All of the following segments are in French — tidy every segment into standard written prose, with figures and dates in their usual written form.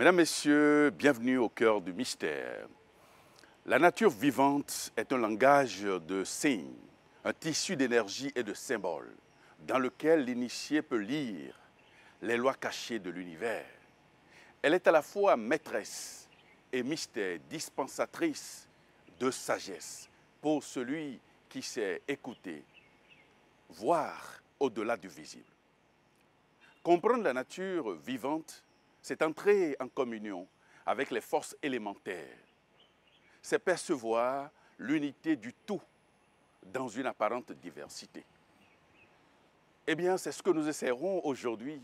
Mesdames, Messieurs, bienvenue au cœur du mystère. La nature vivante est un langage de signes, un tissu d'énergie et de symboles, dans lequel l'initié peut lire les lois cachées de l'univers. Elle est à la fois maîtresse et mystère, dispensatrice de sagesse pour celui qui sait écouter, voir au-delà du visible. Comprendre la nature vivante, c'est entrer en communion avec les forces élémentaires. C'est percevoir l'unité du tout dans une apparente diversité. Eh bien, c'est ce que nous essaierons aujourd'hui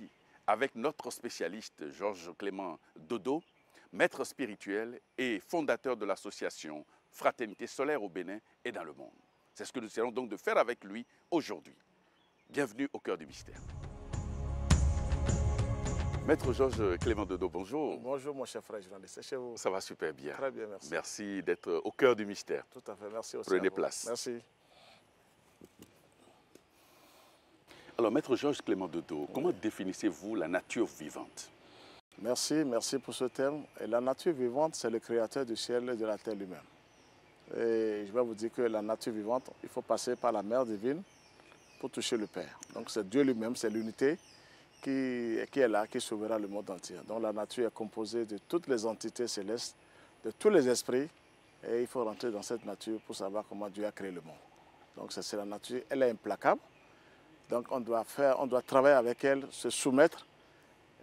avec notre spécialiste Georges Clément Dodo, maître spirituel et fondateur de l'association Fraternité Solaire au Bénin et dans le monde. C'est ce que nous essaierons donc de faire avec lui aujourd'hui. Bienvenue au cœur du mystère. Maître Georges Clément Dodo, bonjour. Bonjour mon cher frère journaliste, c'est chez vous. Ça va super bien. Très bien, merci. Merci d'être au cœur du mystère. Tout à fait, merci aussi. Prenez place. Merci. Alors, Maître Georges Clément Dodo, comment définissez-vous la nature vivante? Merci pour ce thème. Et la nature vivante, c'est le créateur du ciel et de la terre lui-même. Et je vais vous dire que la nature vivante, il faut passer par la mère divine pour toucher le Père. Donc c'est Dieu lui-même, c'est l'unité qui est là, qui sauvera le monde entier. Donc la nature est composée de toutes les entités célestes, de tous les esprits, et il faut rentrer dans cette nature pour savoir comment Dieu a créé le monde. Donc c'est la nature, elle est implacable, donc on doit travailler avec elle, se soumettre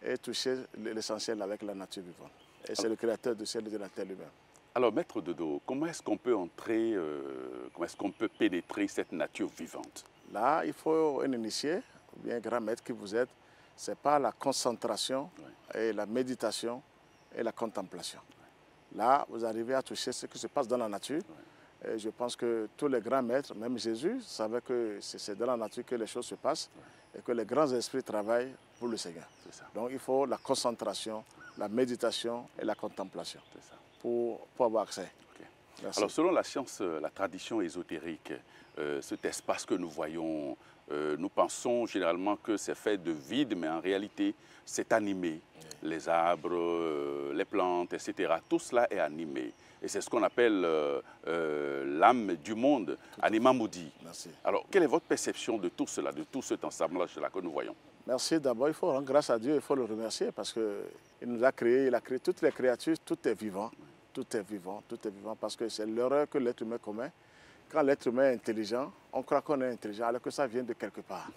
et toucher l'essentiel avec la nature vivante. Et c'est le créateur du ciel et de la terre lui-même. Alors, Maître Dodo, comment est-ce qu'on peut entrer, comment est-ce qu'on peut pénétrer cette nature vivante? Là, il faut un initié, ou bien un grand maître qui vous aide. C'est pas la concentration et la méditation et la contemplation. Là, vous arrivez à toucher ce qui se passe dans la nature. Et je pense que tous les grands maîtres, même Jésus, savaient que c'est dans la nature que les choses se passent et que les grands esprits travaillent pour le Seigneur. Donc il faut la concentration, la méditation et la contemplation pour avoir accès. Okay. Alors selon la science, la tradition ésotérique, cet espace que nous voyons, nous pensons généralement que c'est fait de vide, mais en réalité, c'est animé. Les arbres, les plantes, etc. Tout cela est animé. Et c'est ce qu'on appelle l'âme du monde, Anima Moudi. Merci. Alors, quelle est votre perception de tout cela, de tout cet ensemblage-là que nous voyons? Merci. D'abord, il faut rendre grâce à Dieu, il faut le remercier parce qu'il nous a créé, il a créé toutes les créatures, tout est vivant. Tout est vivant, tout est vivant parce que c'est l'erreur que l'être humain commet. Quand l'être humain est intelligent, on croit qu'on est intelligent alors que ça vient de quelque part.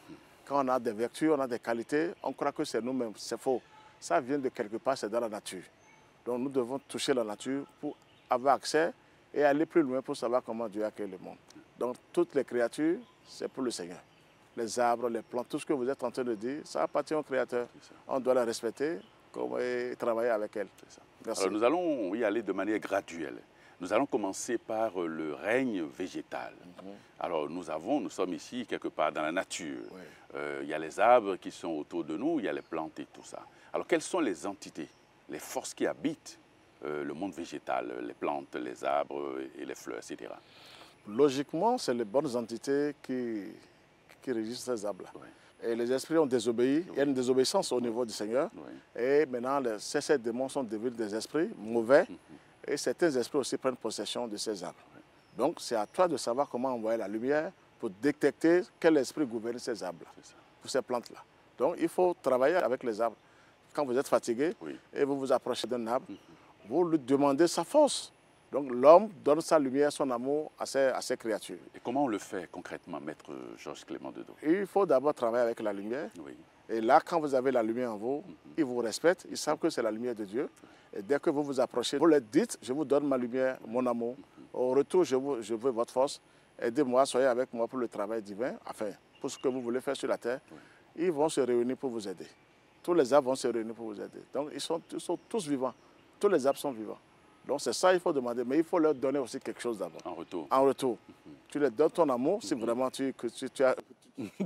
Quand on a des vertus, on a des qualités, on croit que c'est nous-mêmes. C'est faux. Ça vient de quelque part, c'est dans la nature. Donc nous devons toucher la nature pour avoir accès et aller plus loin pour savoir comment Dieu a créé le monde. Donc toutes les créatures, c'est pour le Seigneur. Les arbres, les plantes, tout ce que vous êtes en train de dire, ça appartient au Créateur. On doit la respecter et travailler avec elle. Merci. Alors nous allons y aller de manière graduelle. Nous allons commencer par le règne végétal. Alors nous sommes ici quelque part dans la nature. Il y a les arbres qui sont autour de nous, il y a les plantes et tout ça. Alors quelles sont les entités, les forces qui habitent le monde végétal, les plantes, les arbres et les fleurs, etc. Logiquement, c'est les bonnes entités qui régissent ces arbres-là. Et les esprits ont désobéi, il y a une désobéissance au niveau du Seigneur. Et maintenant, ces démons sont devenus des esprits mauvais. Et certains esprits aussi prennent possession de ces arbres. Donc, c'est à toi de savoir comment envoyer la lumière pour détecter quel esprit gouverne ces arbres, pour ces plantes-là. Donc, il faut travailler avec les arbres. Quand vous êtes fatigué et vous vous approchez d'un arbre, vous lui demandez sa force. Donc, l'homme donne sa lumière, son amour à ces créatures. Et comment on le fait concrètement, Maître Georges Clément Dodo? Il faut d'abord travailler avec la lumière. Et là, quand vous avez la lumière en vous, ils vous respectent, ils savent que c'est la lumière de Dieu. Et dès que vous vous approchez, vous leur dites, je vous donne ma lumière, mon amour. Au retour, je veux votre force. Aidez-moi, soyez avec moi pour le travail divin, enfin, pour ce que vous voulez faire sur la terre. Ils vont se réunir pour vous aider. Tous les arbres vont se réunir pour vous aider. Donc, ils sont tous vivants. Tous les arbres sont vivants. Donc, c'est ça qu'il faut demander. Mais il faut leur donner aussi quelque chose d'abord. En retour. En retour. Tu leur donnes ton amour, si vraiment tu as...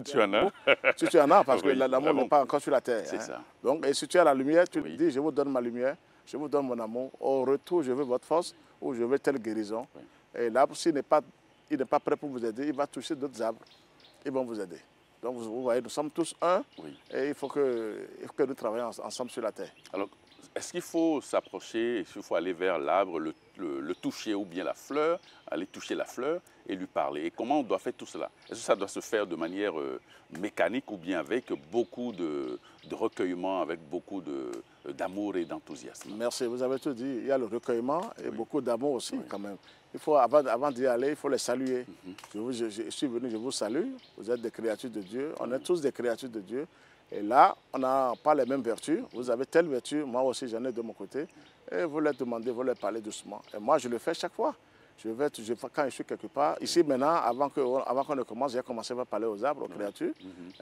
Tu en as. Si tu en as, parce que l'amour n'est pas encore sur la terre. C'est ça. Donc, et si tu as la lumière, tu dis, je vous donne ma lumière, je vous donne mon amour. Au retour, je veux votre force ou je veux telle guérison. Et là, s'il n'est pas prêt pour vous aider, il va toucher d'autres arbres. Ils vont vous aider. Donc, vous voyez, nous sommes tous un et il faut que nous travaillions ensemble sur la terre. Alors, Est-ce qu'il faut s'approcher, est-ce qu'il faut aller vers l'arbre, le toucher ou bien la fleur, aller toucher la fleur et lui parler? Et comment on doit faire tout cela? Est-ce que ça doit se faire de manière mécanique ou bien avec beaucoup de recueillement, avec beaucoup d'amour et d'enthousiasme? Merci, vous avez tout dit. Il y a le recueillement et Oui. beaucoup d'amour aussi, Oui. quand même. Il faut, avant d'y aller, il faut les saluer. Je suis venu, je vous salue. Vous êtes des créatures de Dieu. On est tous des créatures de Dieu. Et là, on n'a pas les mêmes vertus. Vous avez telle vertu, moi aussi j'en ai de mon côté. Et vous leur demandez, vous leur parlez doucement. Et moi, je le fais chaque fois. Quand je suis quelque part, ici maintenant, avant qu'on ne commence, j'ai commencé par parler aux arbres, aux créatures.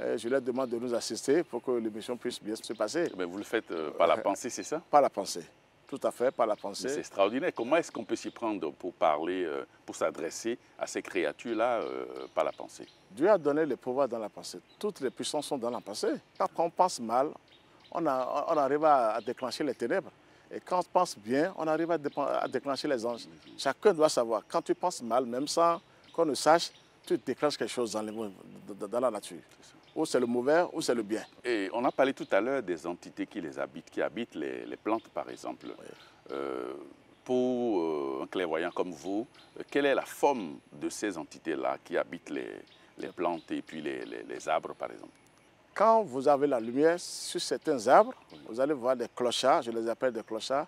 Et je leur demande de nous assister pour que l'émission puisse bien se passer. Mais vous le faites par la pensée, c'est ça? Par la pensée. Tout à fait, par la Mais c'est pensée. extraordinaire. Comment est-ce qu'on peut s'y prendre pour parler, pour s'adresser à ces créatures-là par la pensée? Dieu a donné le pouvoir dans la pensée. Toutes les puissances sont dans la pensée. Quand on pense mal, on arrive à déclencher les ténèbres. Et quand on pense bien, on arrive à déclencher les anges. Chacun doit savoir, quand tu penses mal, même sans qu'on ne sache, tu déclenches quelque chose dans la nature. Ou c'est le mauvais, ou c'est le bien. Et on a parlé tout à l'heure des entités qui les habitent, qui habitent les plantes, par exemple. Oui. Pour un clairvoyant comme vous, quelle est la forme de ces entités-là qui habitent les plantes et puis les arbres, par exemple? Quand vous avez la lumière sur certains arbres, vous allez voir des clochards, je les appelle des clochards,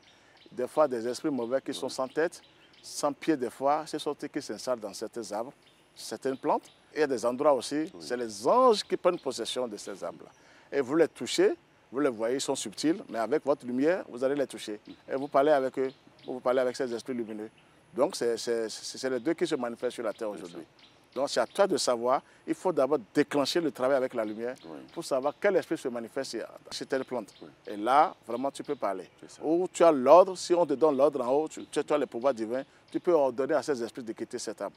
des fois des esprits mauvais qui sont sans tête, sans pied des fois, ce sont eux qui s'installent dans certains arbres, certaines plantes. Et il y a des endroits aussi, c'est les anges qui prennent possession de ces arbres-là. Et vous les touchez, vous les voyez, ils sont subtils, mais avec votre lumière, vous allez les toucher. Et vous parlez avec eux, vous parlez avec ces esprits lumineux. Donc c'est les deux qui se manifestent sur la terre aujourd'hui. Donc c'est à toi de savoir, il faut d'abord déclencher le travail avec la lumière pour savoir quel esprit se manifeste chez telle plante. Et là, vraiment, tu peux parler. Ou tu as l'ordre, si on te donne l'ordre en haut, tu as le pouvoir divin, tu peux ordonner à ces esprits de quitter cet arbre.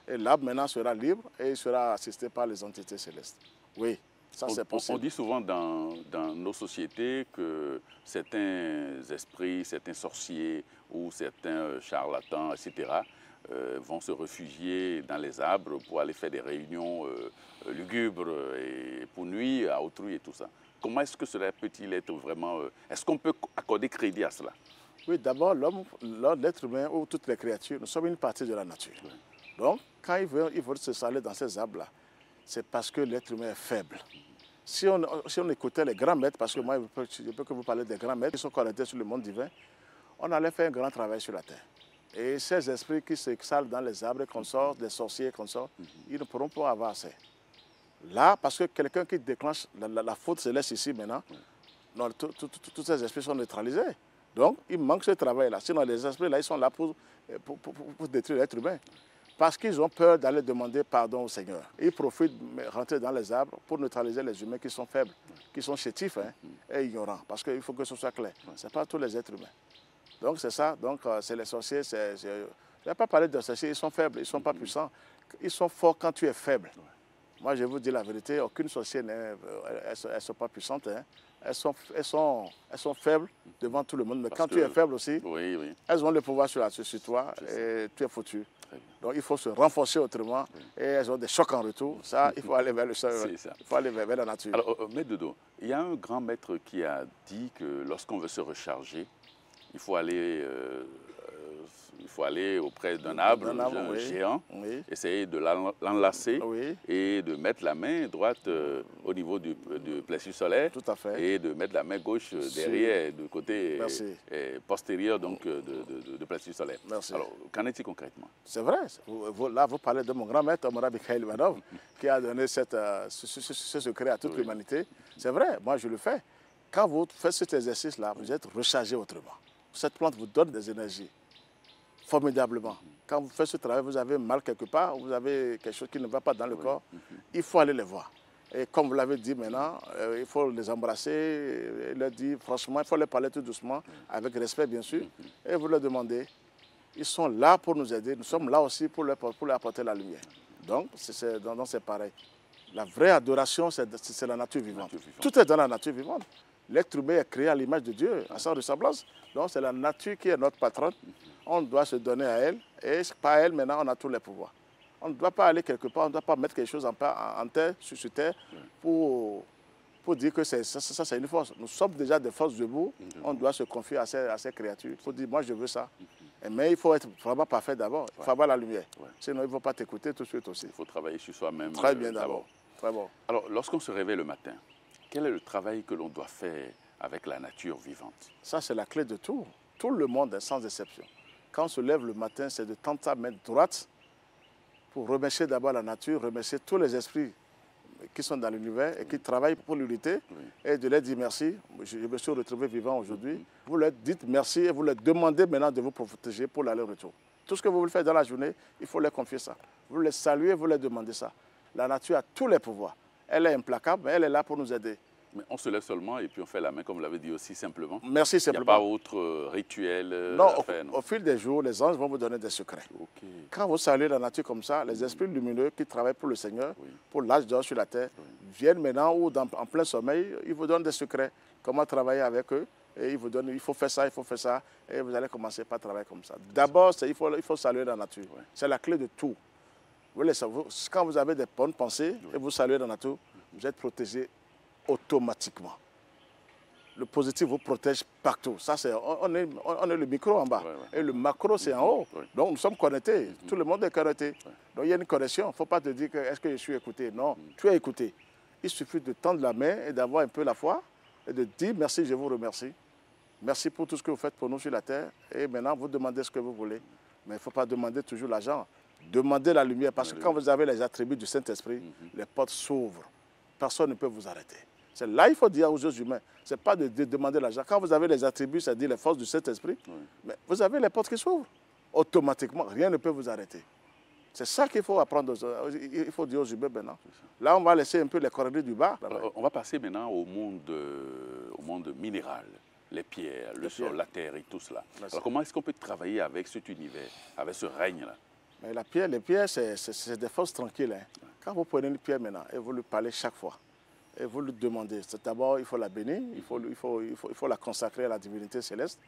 Et l'arbre maintenant sera libre et il sera assisté par les entités célestes. Oui, ça c'est possible. On dit souvent dans nos sociétés que certains esprits, certains sorciers ou certains charlatans, etc., vont se réfugier dans les arbres pour aller faire des réunions lugubres et pour nuire à autrui et tout ça. Comment est-ce que cela peut-il être vraiment... est-ce qu'on peut accorder crédit à cela? Oui, d'abord, l'être humain ou toutes les créatures, nous sommes une partie de la nature. Oui. Donc, quand ils veulent se saler dans ces arbres-là, c'est parce que l'être humain est faible. Si on écoutait les grands maîtres, parce que moi, je peux que vous parler des grands maîtres qui sont connectés sur le monde divin, on allait faire un grand travail sur la terre. Et ces esprits qui s'exhalent dans les arbres, qu'on sort, des sorciers, qu'on sort, ils ne pourront pas avancer. Là, parce que quelqu'un qui déclenche la faute céleste ici maintenant, tous ces esprits sont neutralisés. Donc, il manque ce travail-là. Sinon, les esprits, là, ils sont là pour détruire l'être humain. Parce qu'ils ont peur d'aller demander pardon au Seigneur. Ils profitent de rentrer dans les arbres pour neutraliser les humains qui sont faibles, qui sont chétifs et ignorants. Parce qu'il faut que ce soit clair. Ce n'est pas tous les êtres humains. Donc c'est ça, donc c'est les sorciers, je ne vais pas parler de sorciers, ils sont faibles, ils ne sont pas puissants. Ils sont forts quand tu es faible. Moi je vous dis la vérité, aucune sorcière, elles ne sont pas puissantes. Elles sont faibles devant tout le monde, mais quand tu es faible aussi, elles ont le pouvoir sur toi et tu es foutu. Donc il faut se renforcer autrement et elles ont des chocs en retour. Ça, il faut aller vers le sol, il faut aller vers la nature. Alors, Maître Dodo, il y a un grand maître qui a dit que lorsqu'on veut se recharger, il faut aller auprès d'un arbre géant, essayer de l'enlacer et de mettre la main droite au niveau du plexus solaire et de mettre la main gauche derrière, du côté postérieur donc, de plexus solaire. Merci. Alors, qu'en est-il concrètement? C'est vrai. Là, vous parlez de mon grand maître, Omar Mikhail Ivanov, qui a donné ce secret à toute l'humanité. C'est vrai, moi je le fais. Quand vous faites cet exercice-là, vous êtes rechargé autrement. Cette plante vous donne des énergies, formidablement. Quand vous faites ce travail, vous avez mal quelque part, vous avez quelque chose qui ne va pas dans le corps, il faut aller les voir. Et comme vous l'avez dit maintenant, il faut les embrasser, et leur dire franchement, il faut leur parler tout doucement, avec respect bien sûr, et vous leur demandez. Ils sont là pour nous aider, nous sommes là aussi pour leur apporter la lumière. Donc c'est pareil. La vraie adoration, c'est la nature vivante. Tout est dans la nature vivante. L'être humain est créé à l'image de Dieu, à sa ressemblance. Donc c'est la nature qui est notre patronne. On doit se donner à elle. Et par elle, maintenant, on a tous les pouvoirs. On ne doit pas aller quelque part, on ne doit pas mettre quelque chose en terre, sur terre, pour pour dire que ça c'est une force. Nous sommes déjà des forces debout, on doit se confier à ces créatures. Il faut dire, moi je veux ça. Mais il faut être vraiment parfait d'abord, il faut avoir la lumière. Sinon, ils ne vont pas t'écouter tout de suite aussi. Il faut travailler sur soi-même. Très bien d'abord. Très bon. Alors, lorsqu'on se réveille le matin, quel est le travail que l'on doit faire avec la nature vivante? Ça, c'est la clé de tout. Tout le monde est sans exception. Quand on se lève le matin, c'est de tendre sa main droite pour remercier d'abord la nature, remercier tous les esprits qui sont dans l'univers et qui travaillent pour l'unité et de leur dire merci. Je me suis retrouvé vivant aujourd'hui. Vous leur dites merci et vous leur demandez maintenant de vous protéger pour l'aller-retour. Tout ce que vous voulez faire dans la journée, il faut leur confier ça. Vous les saluez, vous leur demandez ça. La nature a tous les pouvoirs. Elle est implacable, mais elle est là pour nous aider. Mais on se lève seulement et puis on fait la main, comme vous l'avez dit aussi, simplement. Merci, simplement. Il n'y a pas autre rituel non, à faire, non? Au fil des jours, les anges vont vous donner des secrets. Quand vous saluez la nature comme ça, les esprits lumineux qui travaillent pour le Seigneur, pour l'âge d'or sur la terre, viennent maintenant ou en plein sommeil, ils vous donnent des secrets. Comment travailler avec eux. Et ils vous donnent, il faut faire ça, il faut faire ça. Et vous allez commencer par travailler comme ça. D'abord, il faut saluer la nature. C'est la clé de tout. Quand vous avez des bonnes pensées et vous saluez la nature, vous êtes protégé automatiquement. Le positif vous protège partout. Ça, on est le micro en bas. Et le macro, c'est en haut. Donc, nous sommes connectés. Tout le monde est connecté. Donc, il y a une connexion. Il ne faut pas te dire est-ce que je suis écouté. Non, tu es écouté. Il suffit de tendre la main et d'avoir un peu la foi et de dire merci, je vous remercie. Merci pour tout ce que vous faites pour nous sur la terre. Et maintenant, vous demandez ce que vous voulez. Mais il ne faut pas demander toujours l'argent. Demandez la lumière. Parce que quand vous avez les attributs du Saint-Esprit, les portes s'ouvrent. Personne ne peut vous arrêter. C'est là qu'il faut dire aux humains. Ce n'est pas de demander l'argent. Quand vous avez les attributs, c'est-à-dire les forces du Saint-Esprit, mais vous avez les portes qui s'ouvrent. Automatiquement, rien ne peut vous arrêter. C'est ça qu'il faut apprendre. Il faut dire aux humains maintenant. Là, on va laisser un peu les corridors du bas. Alors, on va passer maintenant au monde minéral. Les pierres, le sol, la terre et tout cela. Alors, comment est-ce qu'on peut travailler avec cet univers, avec ce règne-là? Mais les pierres, c'est des forces tranquilles. Hein. Quand vous prenez une pierre maintenant et vous lui parlez chaque fois, et vous lui demandez, d'abord il faut la bénir, il faut la consacrer à la divinité céleste,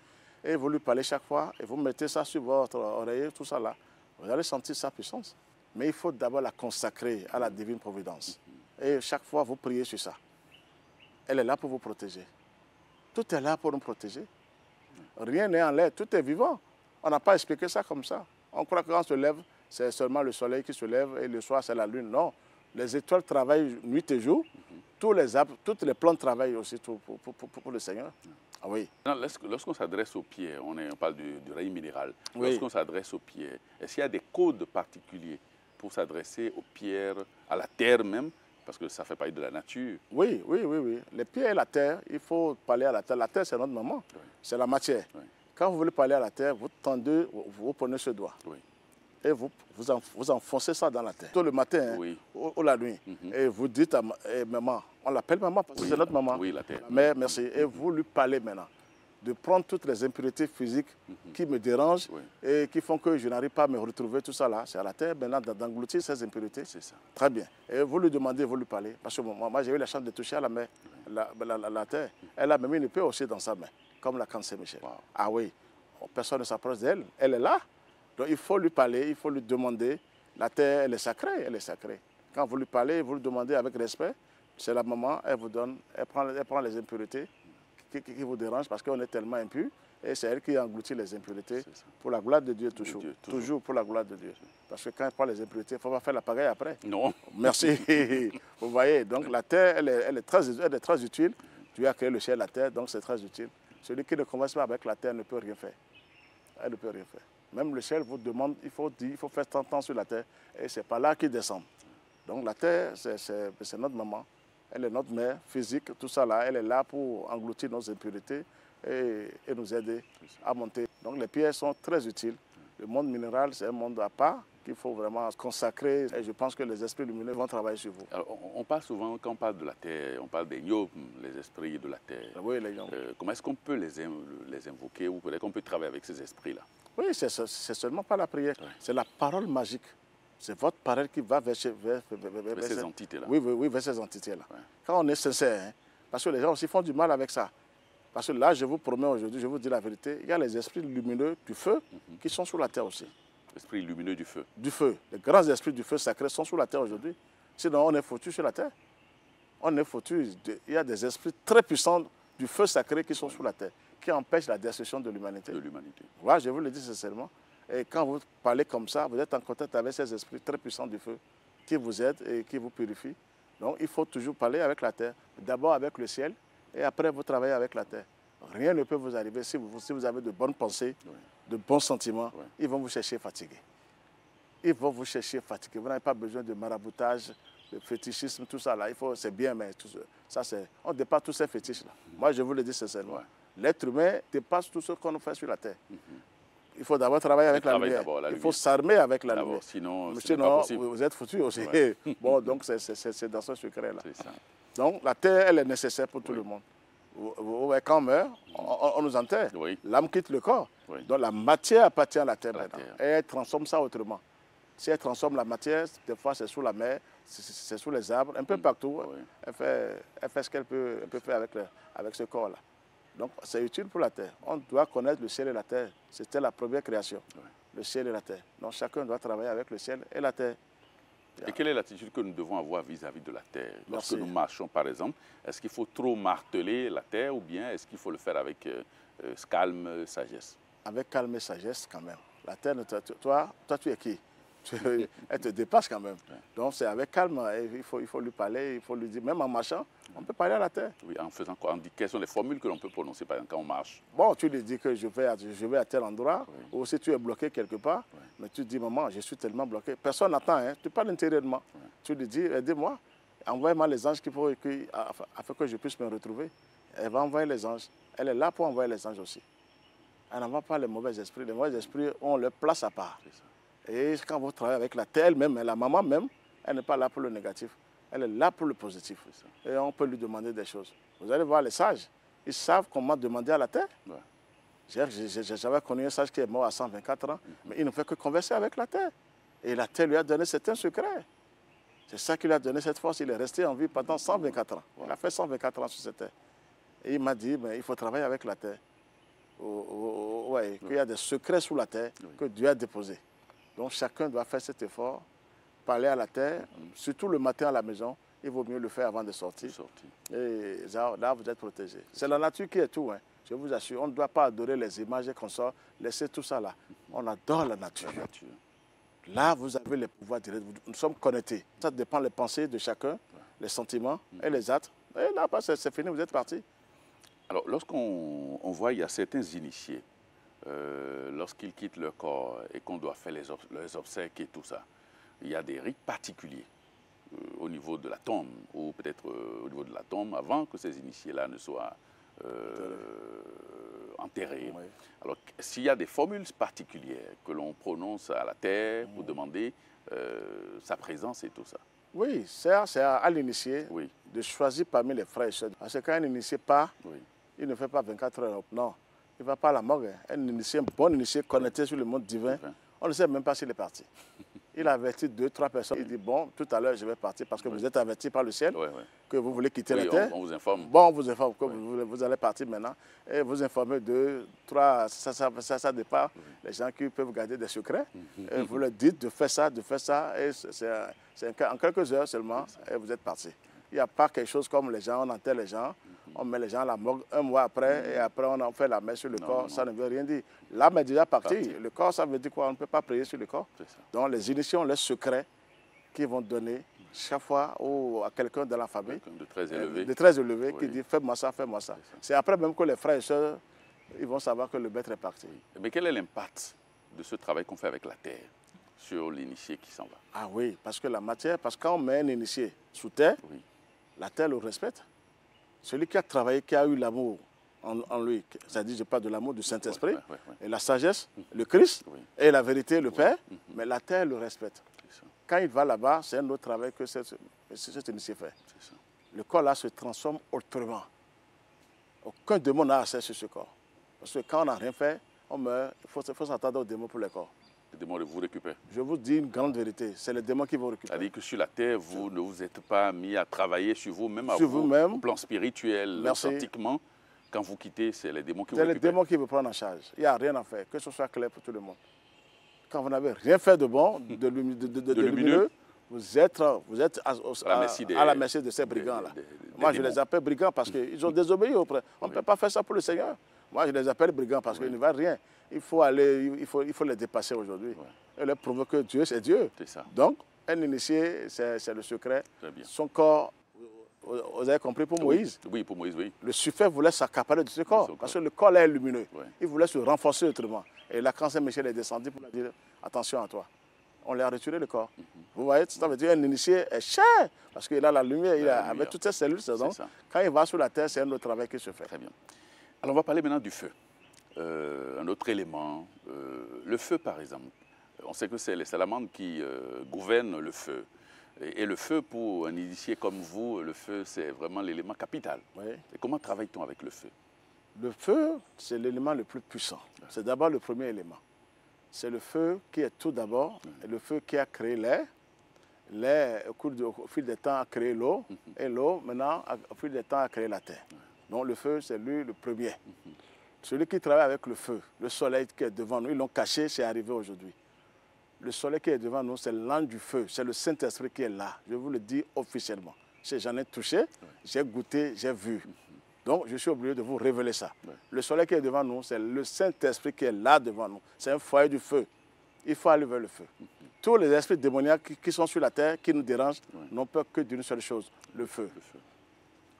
et vous lui parlez chaque fois, et vous mettez ça sur votre oreiller, tout ça là, vous allez sentir sa puissance. Mais il faut d'abord la consacrer à la divine providence. Et chaque fois, vous priez sur ça. Elle est là pour vous protéger. Tout est là pour nous protéger. Rien n'est en l'air, tout est vivant. On n'a pas expliqué ça comme ça. On croit que quand on se lève, c'est seulement le soleil qui se lève et le soir, c'est la lune. Non, les étoiles travaillent nuit et jour. Tous les arbres, toutes les plantes travaillent aussi pour le Seigneur. Ah oui. Lorsqu'on s'adresse aux pierres, on parle du règne minéral. Lorsqu'on s'adresse aux pierres, est-ce qu'il y a des codes particuliers pour s'adresser aux pierres, à la terre même? Parce que ça fait partie de la nature. Oui. Les pierres et la terre, il faut parler à la terre. La terre, c'est notre maman. C'est la matière. Quand vous voulez parler à la terre, vous tendez, vous prenez ce doigt. Et vous enfoncez ça dans la terre. Tôt le matin, ou la nuit. Et vous dites à maman, on l'appelle maman parce que c'est notre maman. Oui, la terre. Mais merci. Et vous lui parlez maintenant de prendre toutes les impuretés physiques qui me dérangent et qui font que je n'arrive pas à me retrouver, tout ça là. C'est à la terre maintenant d'engloutir ces impuretés. C'est ça. Très bien. Et vous lui demandez, vous lui parlez. Parce que moi, j'ai eu la chance de toucher à la main, la terre. Elle a même une épée aussi dans sa main, comme la Canne Saint-Michel. Ah oui, personne ne s'approche d'elle. Elle est là. Donc il faut lui parler, il faut lui demander. La terre, elle est sacrée, elle est sacrée. Quand vous lui parlez, vous lui demandez avec respect, c'est la maman, elle vous donne, elle prend les impuretés qui vous dérangent parce qu'on est tellement impur. Et c'est elle qui engloutit les impuretés pour la gloire de Dieu toujours. Toujours pour la gloire de Dieu. Parce que quand elle prend les impuretés, il ne faut pas faire la pagaille après. Non. Merci. Vous voyez, donc la terre, elle est très utile. Dieu a créé le ciel et la terre, donc c'est très utile. Celui qui ne commence pas avec la terre ne peut rien faire. Elle ne peut rien faire. Même le ciel vous demande, il faut faire 30 ans sur la terre. Et c'est par là qu'il descend. Donc la terre, c'est notre maman. Elle est notre mère physique, tout ça là. Elle est là pour engloutir nos impuretés et nous aider à monter. Donc les pierres sont très utiles. Le monde minéral, c'est un monde à part qu'il faut vraiment consacrer. Et je pense que les esprits lumineux vont travailler sur vous. Alors, on parle souvent, quand on parle de la terre, on parle des yom, les esprits de la terre. Oui, les yom. Comment est-ce qu'on peut les invoquer ou peut-être qu'on peut travailler avec ces esprits-là? Oui, c'est seulement pas la prière. C'est la parole magique. C'est votre parole qui va vers ces entités-là. Oui, vers ces entités-là. Quand on est sincère, hein, parce que les gens aussi font du mal avec ça. Parce que là, je vous promets aujourd'hui, je vous dis la vérité, il y a les esprits lumineux du feu qui sont sur la terre aussi. Esprits lumineux du feu. Du feu. Les grands esprits du feu sacré sont sur la terre aujourd'hui. Sinon, on est foutu sur la terre. On est foutu. Il y a des esprits très puissants du feu sacré qui sont sous la terre, qui empêchent la destruction de l'humanité. Voilà, je vous le dis sincèrement. Et quand vous parlez comme ça, vous êtes en contact avec ces esprits très puissants du feu qui vous aident et qui vous purifient. Donc il faut toujours parler avec la terre, d'abord avec le ciel, et après vous travaillez avec la terre. Rien ne peut vous arriver si vous avez de bonnes pensées, de bons sentiments. Ils vont vous chercher fatigué. Ils vont vous chercher fatigué. Vous n'avez pas besoin de maraboutage, de fétichisme, tout ça là. C'est bien, mais tout ça, on dépasse tous ces fétiches là. Moi, je vous le dis sincèrement. L'être humain dépasse tout ce qu'on fait sur la terre. Il faut d'abord travailler avec la lumière. Il faut s'armer avec la lumière. Sinon vous êtes foutus aussi. Bon, donc c'est dans ce secret-là. Donc la terre, elle est nécessaire pour tout le monde. Quand on meurt, on nous enterre. L'âme quitte le corps. Donc la matière appartient à la terre maintenant. Et elle transforme ça autrement. Si elle transforme la matière, des fois c'est sous la mer, c'est sous les arbres, un peu partout. Elle fait ce qu'elle peut faire avec ce corps-là. Donc c'est utile pour la terre. On doit connaître le ciel et la terre. C'était la première création, le ciel et la terre. Donc chacun doit travailler avec le ciel et la terre. Et quelle est l'attitude que nous devons avoir vis-à-vis de la terre? Lorsque nous marchons, par exemple, est-ce qu'il faut trop marteler la terre ou bien est-ce qu'il faut le faire avec calme, sagesse? Avec calme et sagesse quand même. La terre, toi tu es qui? Elle te dépasse quand même. Donc c'est avec calme, il faut lui parler, il faut lui dire, même en marchant, on peut parler à la terre. Oui, en faisant quoi? Quelles sont les formules que l'on peut prononcer par exemple, quand on marche? Bon, tu lui dis que je vais à tel endroit, ou si tu es bloqué quelque part, mais tu dis, maman, je suis tellement bloqué. Personne n'attend, hein? Tu parles intérieurement. Tu lui dis, aidez-moi, envoie-moi les anges afin que je puisse me retrouver. Elle va envoyer les anges. Elle est là pour envoyer les anges aussi. Elle n'envoie pas les mauvais esprits. Les mauvais esprits, on leur place à part. Et quand vous travaillez avec la terre même, la maman même, elle n'est pas là pour le négatif. Elle est là pour le positif. Et on peut lui demander des choses. Vous allez voir les sages. Ils savent comment demander à la terre. J'avais connu un sage qui est mort à 124 ans, mais il ne fait que converser avec la terre. Et la terre lui a donné certains secrets. C'est ça qui lui a donné cette force. Il est resté en vie pendant 124 ans. Il a fait 124 ans sur cette terre. Et il m'a dit, mais il faut travailler avec la terre. Qu'il y a des secrets sous la terre que Dieu a déposés. Donc chacun doit faire cet effort, parler à la terre, surtout le matin à la maison. Il vaut mieux le faire avant de sortir. Et là, vous êtes protégé. C'est la nature qui est tout, hein. Je vous assure. On ne doit pas adorer les images qu'on sort, laisser tout ça là. On adore la nature. Là, vous avez les pouvoirs directs. Nous sommes connectés. Ça dépend des pensées de chacun, les sentiments et les actes. Et là, c'est fini, vous êtes parti. Alors, lorsqu'on voit, il y a certains initiés, lorsqu'ils quittent leur corps et qu'on doit faire les obsèques et tout ça, il y a des rites particuliers au niveau de la tombe, ou peut-être au niveau de la tombe, avant que ces initiés-là ne soient enterrés. Alors, s'il y a des formules particulières que l'on prononce à la terre pour demander sa présence et tout ça. Oui, c'est à l'initié de choisir parmi les frères et sœurs. Parce que quand un initié part, il ne fait pas 24 heures. Non, il ne va pas à la morgue. Un bon initié connecté sur le monde divin, on ne sait même pas s'il est parti. Il a averti 2, 3 personnes. Il dit, bon, tout à l'heure, je vais partir parce que vous êtes avertis par le ciel que vous voulez quitter la terre. On vous informe. Bon, on vous informe que vous allez partir maintenant. Et vous informez 2, 3, ça dépend. Les gens qui peuvent garder des secrets. Et vous leur dites de faire ça. Et c'est en quelques heures seulement, et vous êtes parti. Il n'y a pas quelque chose comme les gens, on enterre les gens. On met les gens à la morgue un mois après, et après on en fait la messe sur le corps. Ça ne veut rien dire. L'âme est déjà partie. Le corps, ça veut dire quoi? On ne peut pas prier sur le corps. Donc les initiés ont leurs secrets qu'ils vont donner chaque fois à quelqu'un de la famille. De très élevé. Qui dit fais-moi ça, fais-moi ça. C'est après même que les frères et sœurs, ils vont savoir que le maître est parti. Mais quel est l'impact de ce travail qu'on fait avec la terre sur l'initié qui s'en va? Ah oui, parce que la matière, parce que quand on met un initié sous terre, la terre le respecte. Celui qui a travaillé, qui a eu l'amour en lui, c'est-à-dire je parle de l'amour du Saint-Esprit, et la sagesse, le Christ, et la vérité, le Père, mais la terre le respecte. Quand il va là-bas, c'est un autre travail que cet initié fait. Le corps là se transforme autrement. Aucun démon n'a accès sur ce corps. Parce que quand on n'a rien fait, on meurt, il faut s'attendre aux démons pour les corps. Les démons vous récupèrent. Je vous dis une grande vérité, c'est les démons qui vont récupérer. C'est-à-dire que sur la terre, vous ne vous êtes pas mis à travailler sur vous-même, au plan spirituel, pratiquement. Quand vous quittez, c'est les démons qui vous récupèrent. C'est les démons qui vous prennent en charge. Il n'y a rien à faire, que ce soit clair pour tout le monde. Quand vous n'avez rien fait de bon, de lumineux, vous êtes à la merci de ces brigands-là. Moi, je les appelle brigands parce qu'ils ont désobéi au prêtre. On ne peut pas faire ça pour le Seigneur. Moi, je les appelle brigands parce qu'il ne va rien. Il faut les dépasser aujourd'hui. Et leur prouver que Dieu, c'est Dieu. Ça. Donc, un initié, c'est le secret. Son corps, vous avez compris, pour Moïse. Oui, pour Moïse, oui. Le suffet voulait s'accaparer de ce corps, parce que le corps là est lumineux. Il voulait se renforcer autrement. Et là, quand Saint-Michel est descendu pour lui dire, attention à toi, on lui a retiré le corps. Vous voyez, ça veut dire un initié est cher, parce qu'il a la lumière, avec toutes ses cellules. Donc, quand il va sur la terre, c'est un autre travail qui se fait. Très bien. Alors, on va parler maintenant du feu. Un autre élément, le feu, par exemple. On sait que c'est les salamandres qui gouvernent le feu. Et le feu, pour un initié comme vous, le feu, c'est vraiment l'élément capital. Oui. Et comment travaille-t-on avec le feu? Le feu, c'est l'élément le plus puissant. C'est d'abord le premier élément. C'est le feu qui est tout d'abord, le feu qui a créé l'air. L'air, au fil du temps, a créé l'eau. Et l'eau, maintenant, au fil du temps, a créé la terre. Donc le feu, c'est lui le premier. Celui qui travaille avec le feu, le soleil qui est devant nous, ils l'ont caché, c'est arrivé aujourd'hui. Le soleil qui est devant nous, c'est l'ange du feu, c'est le Saint-Esprit qui est là. Je vous le dis officiellement. J'en ai touché, j'ai goûté, j'ai vu. Donc, je suis obligé de vous révéler ça. Le soleil qui est devant nous, c'est le Saint-Esprit qui est là devant nous. C'est un foyer du feu. Il faut aller vers le feu. Tous les esprits démoniaques qui sont sur la terre, qui nous dérangent, n'ont peur que d'une seule chose, le feu.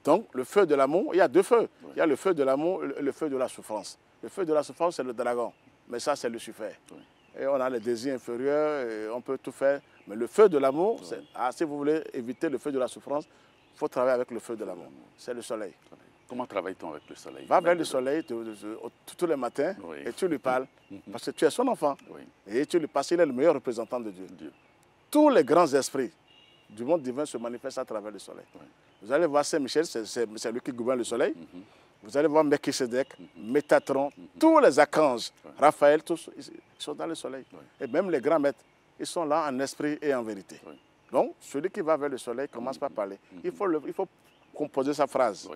Donc, le feu de l'amour, il y a deux feux. Il y a le feu de l'amour et le feu de la souffrance. Le feu de la souffrance, c'est le dragon. Mais ça, c'est Lucifer. Et on a les désirs inférieurs, et on peut tout faire. Mais le feu de l'amour, si vous voulez éviter le feu de la souffrance, il faut travailler avec le feu de l'amour. C'est le soleil. Comment travaille-t-on avec le soleil? Va vers le soleil tous les matins et tu lui parles. Parce que tu es son enfant. Et tu lui parles, il est le meilleur représentant de Dieu. Tous les grands esprits du monde divin se manifestent à travers le soleil. Vous allez voir Saint-Michel, c'est lui qui gouverne le soleil. Vous allez voir Melchisedec, Métatron, tous les archanges, Raphaël, tous ils sont dans le soleil. Et même les grands maîtres, ils sont là en esprit et en vérité. Donc, celui qui va vers le soleil commence par parler. Il faut composer sa phrase.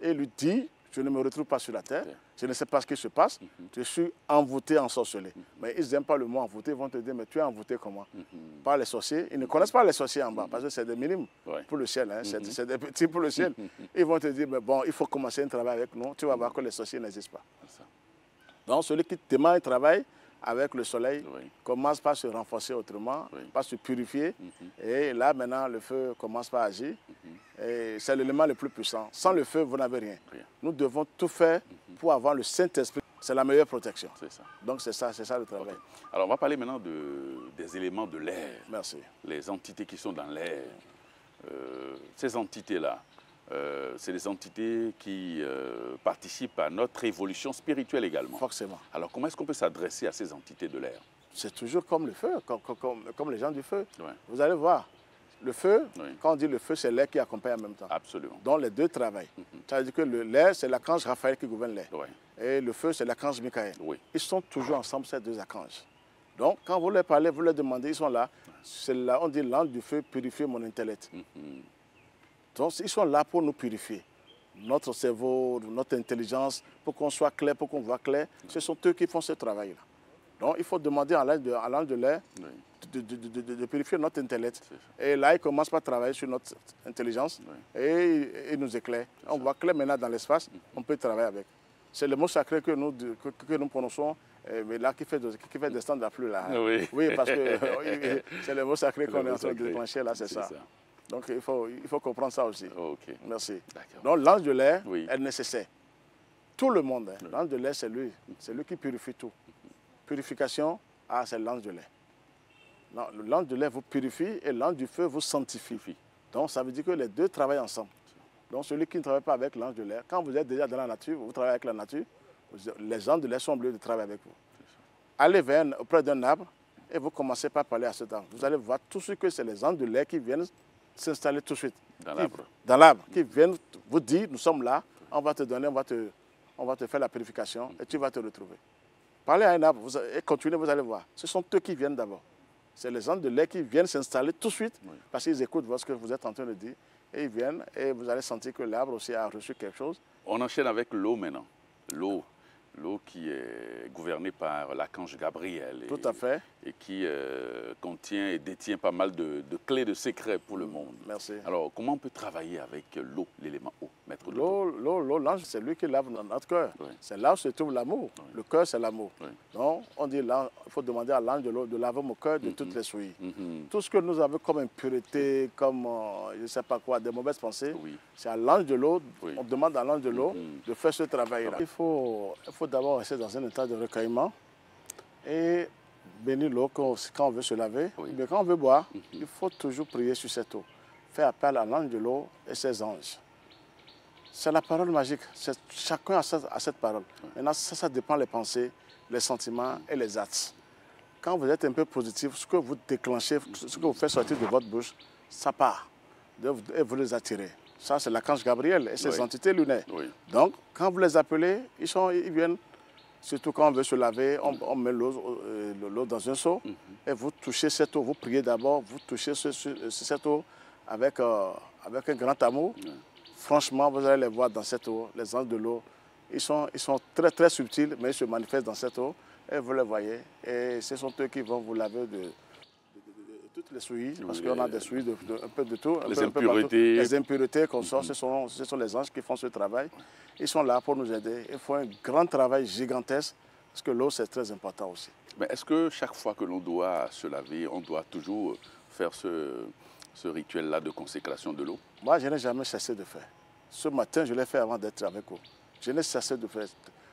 Et lui dit, je ne me retrouve pas sur la terre, je ne sais pas ce qui se passe, je suis envoûté, ensorcelé. Mais ils n'aiment pas le mot envoûté, ils vont te dire, mais tu es envoûté comment? Par les sorciers. Ils ne connaissent pas les sorciers en bas, parce que c'est des minimes pour le ciel, hein, c'est des petits pour le ciel. Ils vont te dire, mais bon, il faut commencer un travail avec nous, tu vas voir que les sorciers n'existent pas. Donc celui qui démarre un travail avec le soleil commence par se renforcer autrement, par se purifier. Et là, maintenant, le feu commence par agir. Et c'est l'élément le plus puissant. Sans le feu, vous n'avez rien. Nous devons tout faire pour avoir le Saint-Esprit. C'est la meilleure protection. Donc c'est ça le travail. Alors on va parler maintenant des éléments de l'air. Merci. Les entités qui sont dans l'air. Ces entités-là, c'est des entités qui participent à notre évolution spirituelle également. Forcément. Alors comment est-ce qu'on peut s'adresser à ces entités de l'air? C'est toujours comme le feu, comme les gens du feu. Vous allez voir, le feu, quand on dit le feu, c'est l'air qui accompagne en même temps. Absolument. Donc les deux travaillent. Ça veut dire que l'air, c'est l'archange Raphaël qui gouverne l'air. Et le feu, c'est l'archange Michael. Ils sont toujours ensemble, ces deux archanges. Donc quand vous leur parlez, vous leur demandez, ils sont là. Là, on dit l'ange du feu purifie mon intellect. Donc, ils sont là pour nous purifier. Notre cerveau, notre intelligence, pour qu'on soit clair, pour qu'on voit clair. Ce sont eux qui font ce travail-là. Donc, il faut demander à l'ange de l'air de purifier notre intellect. Et là, il commence par travailler sur notre intelligence et il nous éclaire. On voit clair maintenant dans l'espace, on peut travailler avec. C'est le mot sacré que nous prononçons, mais là, qui fait descendre la pluie. Là. Oui, parce que c'est le mot sacré qu'on est en train de déclencher, là, c'est ça. Donc il faut comprendre ça aussi. Merci. Donc l'ange de l'air est nécessaire. Tout le monde, l'ange de l'air, c'est lui qui purifie tout. Purification, c'est l'ange de l'air. L'ange de l'air vous purifie et l'ange du feu vous sanctifie. Donc ça veut dire que les deux travaillent ensemble. Donc celui qui ne travaille pas avec l'ange de l'air, quand vous êtes déjà dans la nature, vous travaillez avec la nature, les anges de l'air sont obligés de travailler avec vous. Allez auprès d'un arbre et vous commencez par parler à cet arbre. Vous allez voir tout ce que c'est les anges de l'air qui viennent s'installer tout de suite. Dans l'arbre. Qui viennent vous dire, nous sommes là, on va te donner, on va te faire la purification et tu vas te retrouver. Parlez à un arbre et continuez, vous allez voir. Ce sont eux qui viennent d'abord. C'est les anges de l'air qui viennent s'installer tout de suite parce qu'ils écoutent ce que vous êtes en train de dire. Et ils viennent et vous allez sentir que l'arbre aussi a reçu quelque chose. On enchaîne avec l'eau maintenant. L'eau qui est gouvernée par l'archange Gabriel. Tout à fait. Et qui contient et détient pas mal de clés, de secrets pour le monde. Merci. Alors, comment on peut travailler avec l'eau, l'élément eau, maître de L'eau, l'ange, c'est lui qui lave notre cœur. Oui. C'est là où se trouve l'amour. Oui. Le cœur, c'est l'amour. Oui. Donc, on dit, il faut demander à l'ange de l'eau de laver mon cœur de toutes les souilles. Mhm. Tout ce que nous avons comme impureté, comme, je ne sais pas quoi, des mauvaises pensées, Oui. c'est à l'ange de l'eau, Oui. on demande à l'ange de l'eau de faire ce travail-là. Ah. Il faut d'abord rester dans un état de recueillement et bénir l'eau quand on veut se laver. Oui. Mais quand on veut boire, il faut toujours prier sur cette eau. Faire appel à l'ange de l'eau et ses anges. C'est la parole magique. Chacun a cette parole. Oui. Maintenant, ça dépend des pensées, les sentiments et les actes. Quand vous êtes un peu positif, ce que vous déclenchez, ce que vous faites sortir de votre bouche, ça part. Et vous les attirez. Ça, c'est l'archange Gabriel et ses Oui. entités lunaires. Oui. Donc, quand vous les appelez, ils viennent. Surtout quand on veut se laver, on met l'eau dans un seau et vous touchez cette eau. Vous priez d'abord, vous touchez cette eau avec un grand amour. Oui. Franchement, vous allez les voir dans cette eau, les anges de l'eau. Ils sont très très subtils, mais ils se manifestent dans cette eau et vous les voyez. Et ce sont eux qui vont vous laver de toutes les souilles, parce qu'on a des souilles un peu de tout. Les impuretés. Les impuretés qu'on sort, ce sont les anges qui font ce travail. Ils sont là pour nous aider. Ils font un grand travail gigantesque, parce que l'eau, c'est très important aussi. Mais est-ce que chaque fois que l'on doit se laver, on doit toujours faire ce rituel-là de consécration de l'eau? Moi, je n'ai jamais cessé de faire. Ce matin, je l'ai fait avant d'être avec vous. Je n'ai cessé de faire.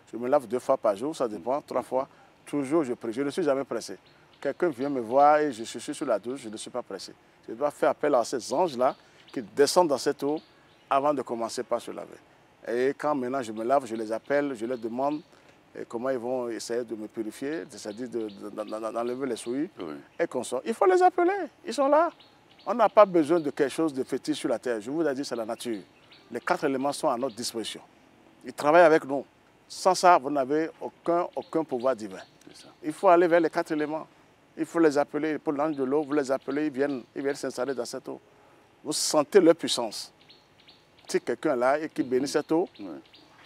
Je me lave 2 fois par jour, ça dépend, 3 fois. Toujours, je prie. Je ne suis jamais pressé. Quelqu'un vient me voir et je suis sur la douche, je ne suis pas pressé. Je dois faire appel à ces anges-là qui descendent dans cette eau avant de commencer par se laver. Et quand maintenant je me lave, je les appelle, je leur demande comment ils vont essayer de me purifier, c'est-à-dire d'enlever les souilles et qu'on sort. Il faut les appeler, ils sont là. On n'a pas besoin de quelque chose de fétiche sur la terre. Je vous ai dit, c'est la nature. Les 4 éléments sont à notre disposition. Ils travaillent avec nous. Sans ça, vous n'avez aucun pouvoir divin. Il faut aller vers les 4 éléments. Il faut les appeler, pour l'ange de l'eau, vous les appelez, ils viennent s'installer dans cette eau. Vous sentez leur puissance. Si quelqu'un est là et qui bénit cette eau,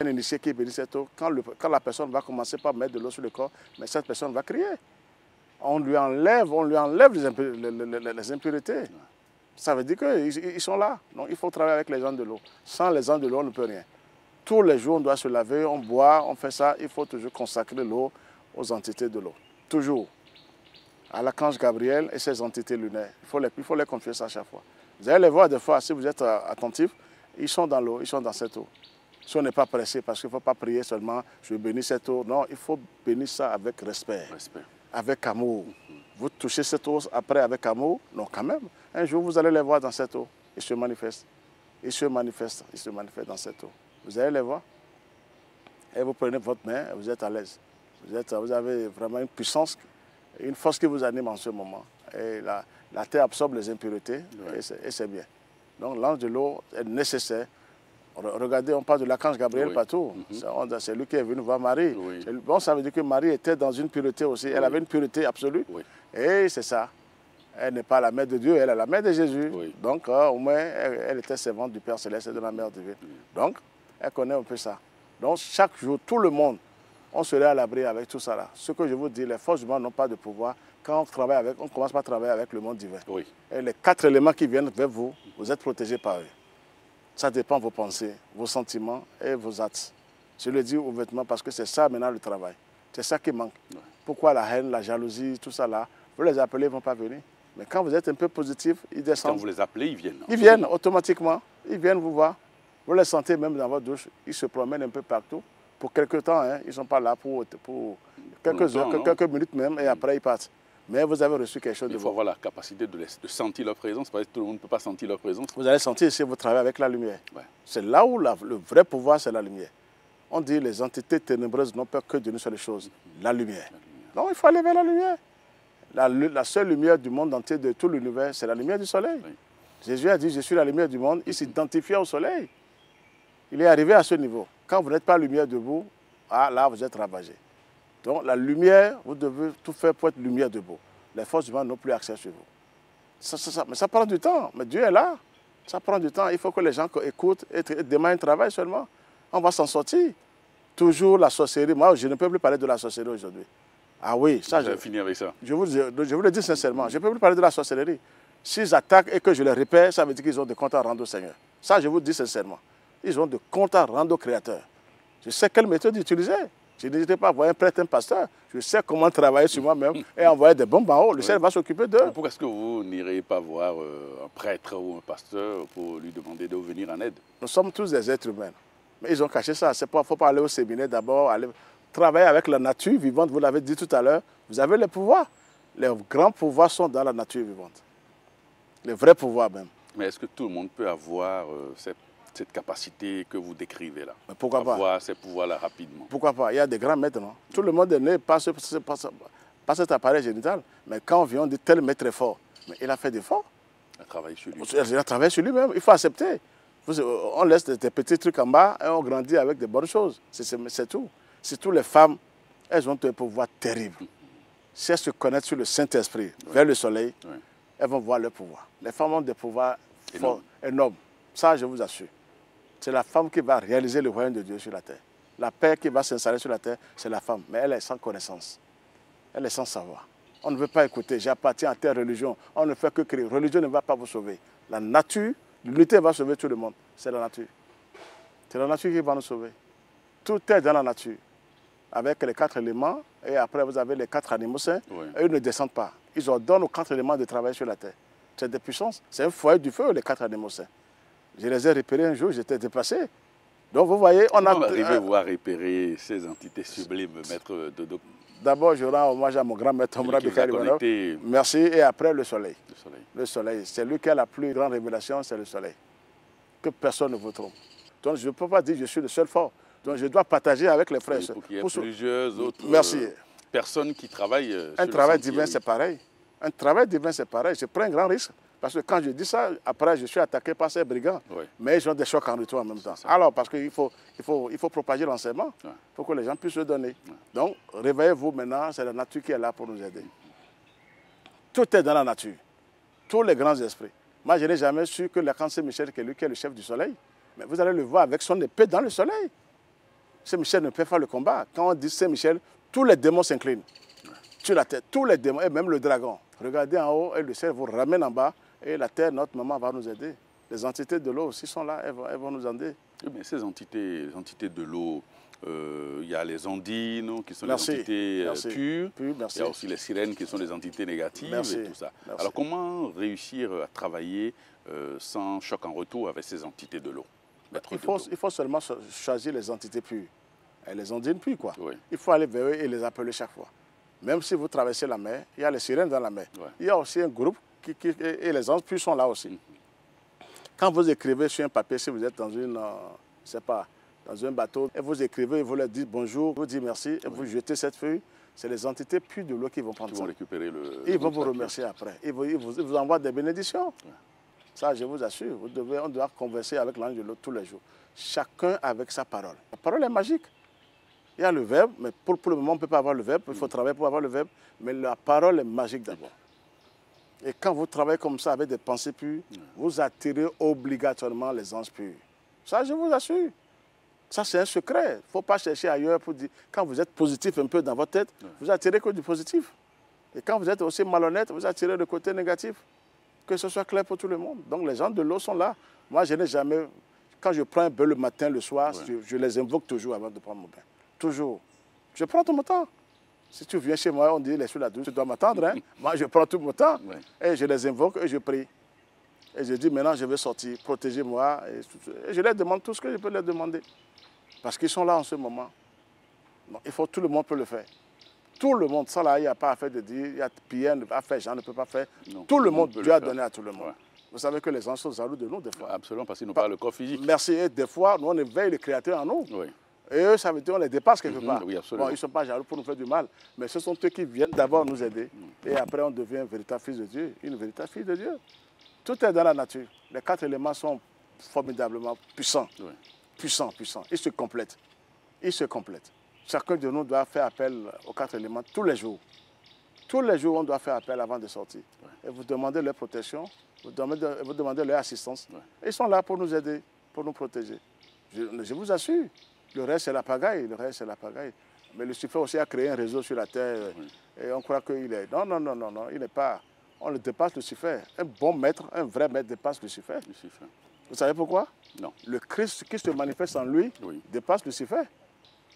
un initié qui bénit cette eau, quand la personne va commencer par mettre de l'eau sur le corps, mais cette personne va crier. On lui enlève les impuretés. Ça veut dire qu'ils sont là. Donc il faut travailler avec les gens de l'eau. Sans les gens de l'eau, on ne peut rien. Tous les jours, on doit se laver, on boit, on fait ça. Il faut toujours consacrer l'eau aux entités de l'eau. Toujours. À l'archange Gabriel et ses entités lunaires. Il faut les confier ça à chaque fois. Vous allez les voir des fois, si vous êtes attentif, ils sont dans l'eau, ils sont dans cette eau. Si on n'est pas pressé, parce qu'il ne faut pas prier seulement, je bénis cette eau. Non, il faut bénir ça avec respect, avec amour. Vous touchez cette eau après avec amour, non quand même. Un jour, vous allez les voir dans cette eau. Ils se manifestent. Ils se manifestent dans cette eau. Vous allez les voir. Et vous prenez votre main et vous êtes à l'aise. Vous avez vraiment une puissance, une force qui vous anime en ce moment. Et la terre absorbe les impuretés et c'est bien. Donc l'ange de l'eau est nécessaire. Regardez, on parle de l'archange Gabriel partout. C'est lui qui est venu voir Marie. Bon, ça veut dire que Marie était dans une pureté aussi. Elle avait une pureté absolue. Et c'est ça. Elle n'est pas la mère de Dieu, elle est la mère de Jésus. Donc au moins, elle était servante du Père Céleste et de la Mère divine. Donc, elle connaît un peu ça. Donc chaque jour, tout le monde, on serait à l'abri avec tout ça là. Ce que je vous dis, les forces humaines n'ont pas de pouvoir. Quand on travaille avec, on commence par travailler avec le monde divin. Et les 4 éléments qui viennent vers vous, vous êtes protégés par eux. Ça dépend de vos pensées, vos sentiments et vos actes. Je le dis ouvertement parce que c'est ça maintenant le travail. C'est ça qui manque. Pourquoi la haine, la jalousie, tout ça là, vous les appelez, ils ne vont pas venir. Mais quand vous êtes un peu positif, ils descendent. Quand vous les appelez, ils viennent. Ils viennent automatiquement. Ils viennent vous voir. Vous les sentez même dans votre douche. Ils se promènent un peu partout. Pour quelques temps, hein. Ils ne sont pas là pour quelques heures, quelques minutes même, et après ils partent. Mais vous avez reçu quelque chose de vous. Il faut avoir la capacité de sentir leur présence, parce que tout le monde ne peut pas sentir leur présence. Vous allez sentir si vous travaillez avec la lumière. C'est là où le vrai pouvoir, c'est la lumière. On dit les entités ténébreuses n'ont peur que d'une seule chose, la lumière. Donc il faut aller vers la lumière. La seule lumière du monde entier, de tout l'univers, c'est la lumière du soleil. Jésus a dit, je suis la lumière du monde. Il s'identifiait au soleil. Il est arrivé à ce niveau. Quand vous n'êtes pas lumière debout, là, vous êtes ravagé. Donc, la lumière, vous devez tout faire pour être lumière debout. Les forces humaines n'ont plus accès sur vous. Mais ça prend du temps. Mais Dieu est là. Ça prend du temps. Il faut que les gens écoutent et démarrent un travail seulement. On va s'en sortir. Toujours la sorcellerie. Moi, je ne peux plus parler de la sorcellerie aujourd'hui. Ah oui, ça, je vais finir avec ça. Je vous le dis sincèrement, je ne peux plus parler de la sorcellerie. S'ils attaquent et que je les répète, ça veut dire qu'ils ont des comptes à rendre au Seigneur. Ça, je vous dis sincèrement. Ils ont des comptes à rendre au Créateur. Je sais quelle méthode utiliser. Je n'hésitais pas à envoyer un prêtre, un pasteur. Je sais comment travailler sur moi-même et envoyer des bombes en haut. Le ciel va s'occuper d'eux. Pourquoi est-ce que vous n'irez pas voir un prêtre ou un pasteur pour lui demander de venir en aide? Nous sommes tous des êtres humains. Mais ils ont caché ça. Il ne faut pas aller au séminaire d'abord, aller travailler avec la nature vivante. Vous l'avez dit tout à l'heure. Vous avez les pouvoirs. Les grands pouvoirs sont dans la nature vivante. Les vrais pouvoirs même. Mais est-ce que tout le monde peut avoir cette capacité que vous décrivez là? Mais pourquoi pas? Avoir ces pouvoirs-là rapidement. Pourquoi pas? Il y a des grands maîtres, non? Tout le monde est né par cet appareil génital. Mais quand on vient, on dit tel maître est fort. Mais il a fait des forts. Il a travaillé sur lui. Il a travaillé sur lui-même. Il faut accepter. On laisse des petits trucs en bas et on grandit avec des bonnes choses. C'est tout. Surtout les femmes, elles ont des pouvoirs terribles. Si elles se connectent sur le Saint-Esprit, vers le soleil, elles vont voir leur pouvoir. Les femmes ont des pouvoirs forts, énormes. Ça, je vous assure. C'est la femme qui va réaliser le royaume de Dieu sur la terre. La paix qui va s'installer sur la terre, c'est la femme. Mais elle est sans connaissance. Elle est sans savoir. On ne veut pas écouter. J'appartiens à telle religion. On ne fait que créer. Religion ne va pas vous sauver. La nature, l'unité va sauver tout le monde. C'est la nature. C'est la nature qui va nous sauver. Tout est dans la nature. Avec les 4 éléments. Et après, vous avez les 4 animaux saints. Et ils ne descendent pas. Ils ordonnent aux 4 éléments de travailler sur la terre. C'est des puissances. C'est un foyer du feu, les 4 animaux saints. Je les ai repérés un jour, j'étais dépassé. Donc vous voyez, on a... Arrivez-vous à repérer ces entités sublimes, maître Dodo? D'abord, je rends hommage à mon grand maître Omra Bikari Ivanov. Merci. Et après, le soleil. Le soleil. C'est lui qui a la plus grande révélation, c'est le soleil. Que personne ne vous trompe. Donc je ne peux pas dire que je suis le seul fort. Donc je dois partager avec les frères. Pour qu'il y ait plusieurs autres personnes qui travaillent un travail divin, c'est pareil. Un travail divin, c'est pareil. Je prends un grand risque. Parce que quand je dis ça, après, je suis attaqué par ces brigands. Mais ils ont des chocs en retour en même temps. Alors, parce qu'il faut propager l'enseignement. Il faut que les gens puissent le donner. Donc, réveillez-vous maintenant. C'est la nature qui est là pour nous aider. Tout est dans la nature. Tous les grands esprits. Moi, je n'ai jamais su que l'archange Saint-Michel, qui est le chef du soleil, mais vous allez le voir avec son épée dans le soleil. Saint-Michel ne peut pas le combat. Quand on dit Saint-Michel, tous les démons s'inclinent. Sur la tête, tous les démons, et même le dragon. Regardez en haut, et le ciel vous ramène en bas. Et la terre, notre maman, va nous aider. Les entités de l'eau aussi sont là, elles vont nous aider. Oui, mais ces entités de l'eau, il y a les ondines qui sont les entités pures. Il y a aussi les sirènes qui sont les entités négatives et tout ça. Alors comment réussir à travailler sans choc en retour avec ces entités de l'eau? Il faut seulement choisir les entités pures. Et les ondines pures, quoi. Il faut aller vers eux et les appeler chaque fois. Même si vous traversez la mer, il y a les sirènes dans la mer. Il y a aussi un groupe et les anges purs sont là aussi. Quand vous écrivez sur un papier, si vous êtes dans dans un bateau, et vous écrivez, et vous leur dites bonjour, vous dites merci, et vous jetez cette feuille, c'est les entités pures de l'eau qui vont prendre ça. Ils vont récupérer ils vont vous remercier après. Ils vous envoient des bénédictions. Ça, je vous assure, on doit converser avec l'ange de l'eau tous les jours. Chacun avec sa parole. La parole est magique. Il y a le verbe, mais pour le moment, on ne peut pas avoir le verbe. Il faut travailler pour avoir le verbe. Mais la parole est magique d'abord. Et quand vous travaillez comme ça avec des pensées pures, vous attirez obligatoirement les anges purs. Ça, je vous assure. Ça, c'est un secret. Il ne faut pas chercher ailleurs pour dire... Quand vous êtes positif un peu dans votre tête, vous attirez que du positif. Et quand vous êtes aussi malhonnête, vous attirez le côté négatif. Que ce soit clair pour tout le monde. Donc, les gens de l'eau sont là. Moi, je n'ai jamais... Quand je prends un bain le matin, le soir, je les invoque toujours avant de prendre mon bain. Toujours. Je prends tout mon temps. Si tu viens chez moi, on dit, laisse la douche, tu dois m'attendre. Hein? Moi, je prends tout mon temps. Et je les invoque et je prie. Et je dis, maintenant, je vais sortir, protégez-moi. Et je leur demande tout ce que je peux leur demander. Parce qu'ils sont là en ce moment. Donc, tout le monde peut le faire. Tout le monde, ça là, il n'y a pas à faire de dire, il y a Pierre ne peut pas faire, Jean ne peut pas faire. Non, tout le monde, Dieu a donné à tout le monde. Vous savez que les anges sont jaloux de nous, des fois. Absolument, parce qu'ils n'ont pas le corps physique. Merci. Et des fois, nous, on éveille le Créateur en nous. Et eux, ça veut dire qu'on les dépasse quelque part. Oui, bon, ils ne sont pas jaloux pour nous faire du mal, mais ce sont eux qui viennent d'abord nous aider. Et après, on devient un véritable fils de Dieu, une véritable fille de Dieu. Tout est dans la nature. Les 4 éléments sont formidablement puissants. Puissants. Ils se complètent. Chacun de nous doit faire appel aux 4 éléments tous les jours. Tous les jours, on doit faire appel avant de sortir. Et vous demandez leur protection, vous demandez leur assistance. Et ils sont là pour nous aider, pour nous protéger. Je vous assure, le reste c'est la pagaille, Mais Lucifer aussi a créé un réseau sur la terre. Et on croit qu'il est... Non, non, non, non, non, il n'est pas... On le dépasse Lucifer. Un bon maître, un vrai maître dépasse Lucifer. Vous savez pourquoi? Non. Le Christ qui se manifeste en lui dépasse Lucifer.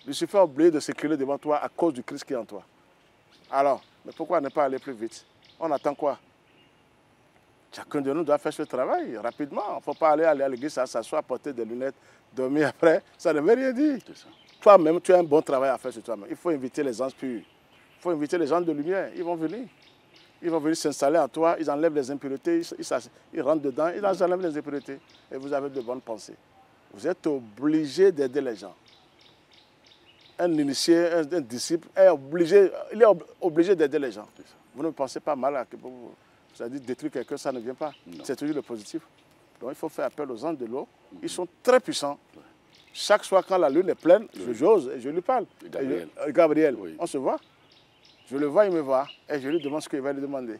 Lucifer a oublié de s'écrire devant toi à cause du Christ qui est en toi. Alors, mais pourquoi ne pas aller plus vite? On attend quoi? Chacun de nous doit faire ce travail rapidement. Il ne faut pas aller à l'église, s'asseoir, porter des lunettes, dormir après. Ça ne veut rien dire. Toi-même, tu as un bon travail à faire sur toi-même. Il faut inviter les anges purs. Il faut inviter les gens de lumière. Ils vont venir. Ils vont venir s'installer en toi. Ils enlèvent les impuretés. Ils rentrent dedans. Ils enlèvent les impuretés. Et vous avez de bonnes pensées. Vous êtes obligé d'aider les gens. Un initié, un disciple, il est obligé d'aider les gens. Vous ne pensez pas mal à que vous allez détruire quelqu'un, ça ne vient pas. C'est toujours le positif. Donc il faut faire appel aux anges de l'eau. Ils sont très puissants. Chaque soir, quand la lune est pleine, j'ose et je lui parle. Gabriel, on se voit. Je le vois, il me voit. Et je lui demande ce qu'il va lui demander.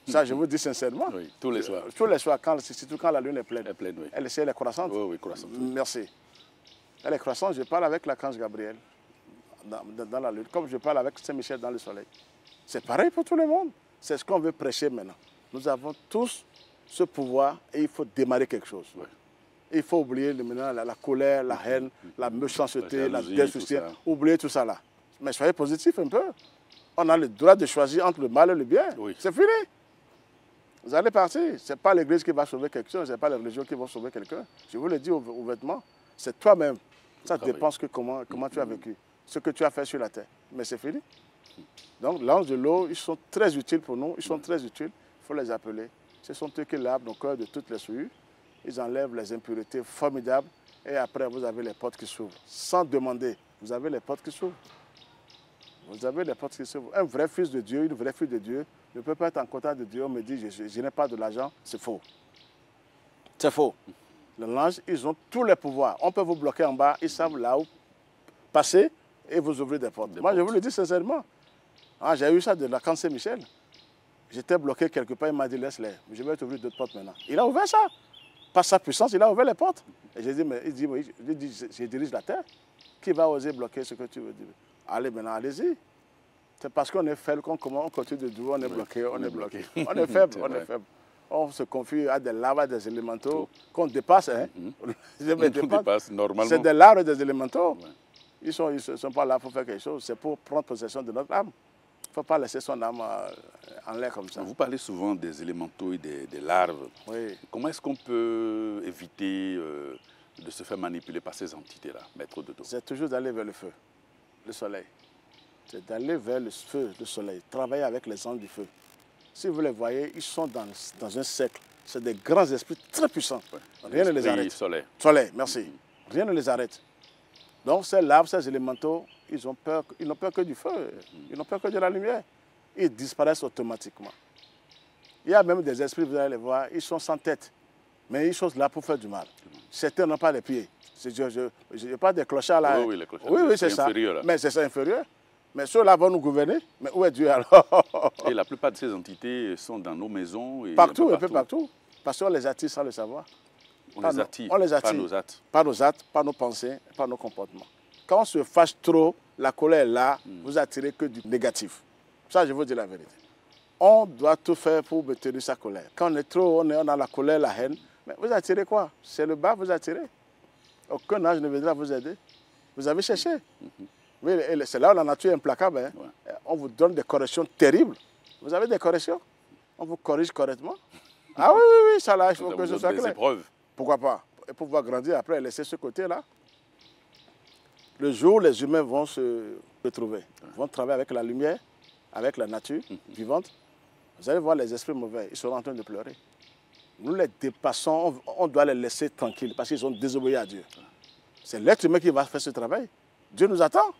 Ça, je vous dis sincèrement. Tous les soirs. Tous les soirs, surtout quand la lune est pleine. Elle est croissante. Oui, croissante. Merci. Elle est croissante, je parle avec l'archange Gabriel. Dans la lune, comme je parle avec Saint-Michel dans le soleil. C'est pareil pour tout le monde. C'est ce qu'on veut prêcher maintenant. Nous avons tous ce pouvoir et il faut démarrer quelque chose. Il faut oublier maintenant la colère, la haine, la méchanceté, la destruction. Oubliez tout ça là. Mais soyez positifs un peu. On a le droit de choisir entre le mal et le bien. C'est fini. Vous allez partir. Ce n'est pas l'église qui va sauver quelqu'un, ce n'est pas les religions qui vont sauver quelqu'un. Je vous le dis ouvertement. C'est toi-même. Ça dépend de comment tu as vécu. Ce que tu as fait sur la terre. Mais c'est fini. Donc, l'ange de l'eau, ils sont très utiles pour nous. Ils sont très utiles. Il faut les appeler. Ce sont eux qui lavent nos cœurs de toutes les souillures. Ils enlèvent les impuretés formidables. Et après, vous avez les portes qui s'ouvrent. Sans demander, vous avez les portes qui s'ouvrent. Vous avez les portes qui s'ouvrent. Un vrai fils de Dieu, une vraie fille de Dieu, ne peut pas être en contact de Dieu. On me dit, je n'ai pas de l'argent. C'est faux. C'est faux. Les anges, ils ont tous les pouvoirs. On peut vous bloquer en bas. Ils savent là où passer. Et vous ouvrez des portes. Moi, je vous le dis sincèrement. Ah, j'ai eu ça de la camp Saint-Michel. J'étais bloqué quelque part, il m'a dit laisse-les. Je vais t'ouvrir d'autres portes maintenant. Il a ouvert ça. Par sa puissance, il a ouvert les portes. Et j'ai dit, mais il dit, oui, je dirige la terre. Qui va oser bloquer ce que tu veux dire? Allez maintenant, allez-y. C'est parce qu'on est faible qu'on continue de dire, on est bloqué, on est bloqué. On est faible, on est faible. On se confie à des laves, à des élémentaux qu'on dépasse. Hein? Dépasse normalement. C'est des laves, des élémentaux. Ils ne sont pas là pour faire quelque chose, c'est pour prendre possession de notre âme. Il ne faut pas laisser son âme en l'air comme ça. Vous parlez souvent des élémentaux et des larves. Comment est-ce qu'on peut éviter de se faire manipuler par ces entités-là, maître de dos? C'est toujours d'aller vers le feu, le soleil. C'est d'aller vers le feu, le soleil, travailler avec les anges du feu. Si vous les voyez, ils sont dans un cercle. C'est des grands esprits très puissants. Rien ne les arrête. Soleil, merci. Rien ne les arrête. Donc ces larves, ces élémentaux, ils n'ont peur que du feu, ils n'ont peur que de la lumière. Ils disparaissent automatiquement. Il y a même des esprits, vous allez les voir, ils sont sans tête, mais ils sont là pour faire du mal. Certains n'ont pas les pieds. Je parle des clochards là. Oui, les clochards. Oui, c'est ça. Là. Mais c'est ça inférieur. Mais ceux-là vont nous gouverner. Mais où est Dieu alors? Et la plupart de ces entités sont dans nos maisons. Et partout, un peu partout. Parce qu'on les attire sans le savoir. On les attire, pas nos actes. Pas nos actes, pas nos pensées, pas nos comportements. Quand on se fâche trop, la colère est là, vous attirez que du négatif. Ça, je vous dis la vérité. On doit tout faire pour maintenir sa colère. Quand on est trop, on a la colère, la haine. Mais vous attirez quoi? C'est le bas, vous attirez. Aucun âge ne viendra vous aider. Vous avez cherché. Oui, c'est là où la nature est implacable. Hein. On vous donne des corrections terribles. Vous avez des corrections? On vous corrige correctement. Ah oui, ça là, il faut que ce soit clair. Épreuves. Pourquoi pas? Et pour pouvoir grandir après, laisser ce côté-là. Le jour où les humains vont se retrouver, vont travailler avec la lumière, avec la nature vivante, vous allez voir les esprits mauvais, ils seront en train de pleurer. Nous les dépassons, on doit les laisser tranquilles parce qu'ils ont désobéi à Dieu. C'est l'être humain qui va faire ce travail. Dieu nous attend.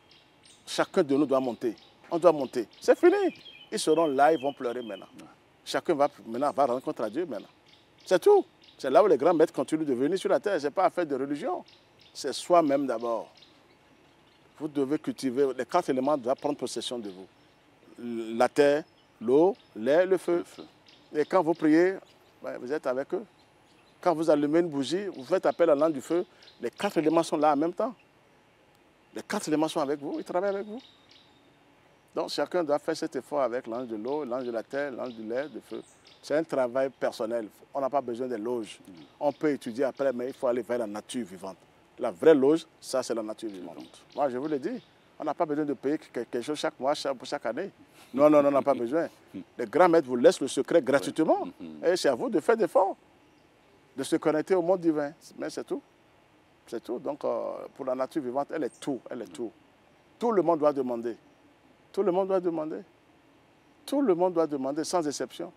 Chacun de nous doit monter. On doit monter. C'est fini. Ils seront là, ils vont pleurer maintenant. Chacun va rencontrer Dieu maintenant. C'est tout. C'est là où les grands maîtres continuent de venir sur la terre. Ce n'est pas affaire de religion. C'est soi-même d'abord. Vous devez cultiver. Les 4 éléments doivent prendre possession de vous. La terre, l'eau, l'air, le feu. Et quand vous priez, vous êtes avec eux. Quand vous allumez une bougie, vous faites appel à l'âme du feu. Les 4 éléments sont là en même temps. Les 4 éléments sont avec vous, ils travaillent avec vous. Donc chacun doit faire cet effort avec l'ange de l'eau, l'ange de la terre, l'ange de l'air, du feu. C'est un travail personnel. On n'a pas besoin des loges. On peut étudier après, mais il faut aller vers la nature vivante. La vraie loge, ça c'est la nature vivante. Moi je vous le dis, on n'a pas besoin de payer quelque chose chaque mois, chaque année. Non, on n'a pas besoin. Les grands maîtres vous laissent le secret gratuitement. Et c'est à vous de faire des efforts, de se connecter au monde divin. Mais c'est tout. C'est tout. Donc pour la nature vivante, elle est tout. Elle est tout. Tout le monde doit demander. Tout le monde doit demander. Tout le monde doit demander, sans exception.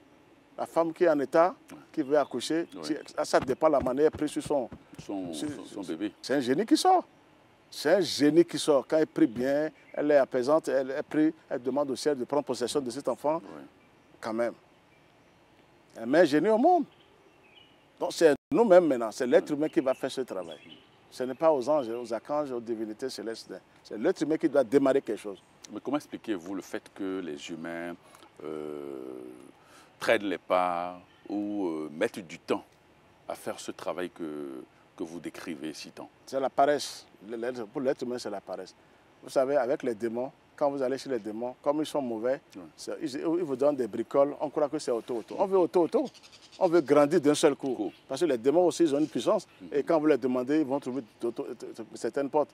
La femme qui est en état, qui veut accoucher, ça dépend de la manière prise sur son bébé. C'est un génie qui sort. C'est un génie qui sort. Quand elle prie bien, elle est apaisante, elle prie, elle demande au ciel de prendre possession de cet enfant. Quand même. Elle met un génie au monde. Donc c'est nous-mêmes maintenant, c'est l'être humain qui va faire ce travail. Ce n'est pas aux anges, aux archanges, aux divinités célestes. C'est l'être humain qui doit démarrer quelque chose. Mais comment expliquez-vous le fait que les humains prennent les pas ou mettent du temps à faire ce travail que vous décrivez si tant? C'est la paresse. Pour l'être humain, c'est la paresse. Vous savez, avec les démons, quand vous allez chez les démons, comme ils sont mauvais, ils vous donnent des bricoles, on croit que c'est auto-auto. On veut auto-auto. On veut grandir d'un seul coup. Parce que les démons aussi, ils ont une puissance. Et quand vous les demandez, ils vont trouver certaines portes.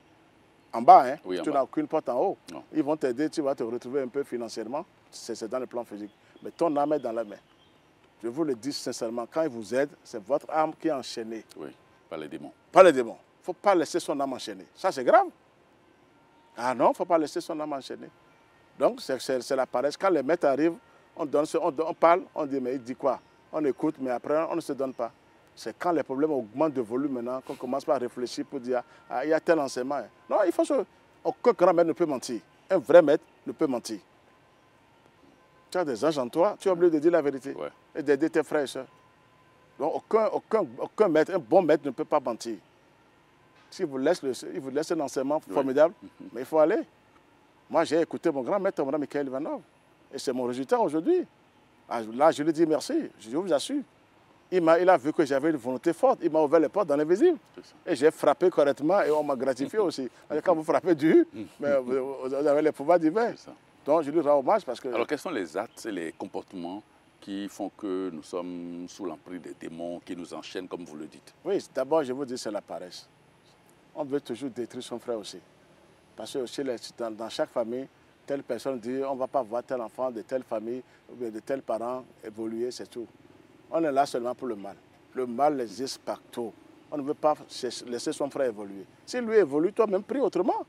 En bas, hein, tu n'as aucune porte en haut. Non. Ils vont t'aider, tu vas te retrouver un peu financièrement. C'est dans le plan physique. Mais ton âme est dans la main. Je vous le dis sincèrement, quand ils vous aident, c'est votre âme qui est enchaînée. Oui, pas les démons. Pas les démons. Il ne faut pas laisser son âme enchaînée. Ça, c'est grave. Ah non, il ne faut pas laisser son âme enchaînée. Donc, c'est la paresse. Quand les maîtres arrivent, on parle, on dit, mais il dit quoi? On écoute, mais après, on ne se donne pas. C'est quand les problèmes augmentent de volume maintenant qu'on commence par réfléchir pour dire, ah, il y a tel enseignement. Non, il faut que aucun grand maître ne peut mentir. Un vrai maître ne peut mentir. Tu as des anges en toi, tu es obligé de dire la vérité et d'aider tes frères et soeurs. Donc aucun maître, un bon maître ne peut pas mentir. Il vous laisse un enseignement formidable, mais il faut aller. Moi, j'ai écouté mon grand maître, mon Michael Ivanov, et c'est mon résultat aujourd'hui. Là, je lui dis merci, je vous assure. Il a vu que j'avais une volonté forte, il m'a ouvert les portes dans l'invisible. Et j'ai frappé correctement et on m'a gratifié aussi. Quand vous frappez dur, mais vous avez les pouvoirs divins. Donc je lui rends hommage parce que... Alors quels sont les actes et les comportements qui font que nous sommes sous l'emprise des démons qui nous enchaînent comme vous le dites? Oui, d'abord je vous dis c'est la paresse. On veut toujours détruire son frère aussi. Parce que dans chaque famille, telle personne dit on ne va pas voir tel enfant de telle famille ou de tels parents évoluer, c'est tout. On est là seulement pour le mal. Le mal existe partout. On ne veut pas laisser son frère évoluer. Si lui évolue, toi-même prie autrement.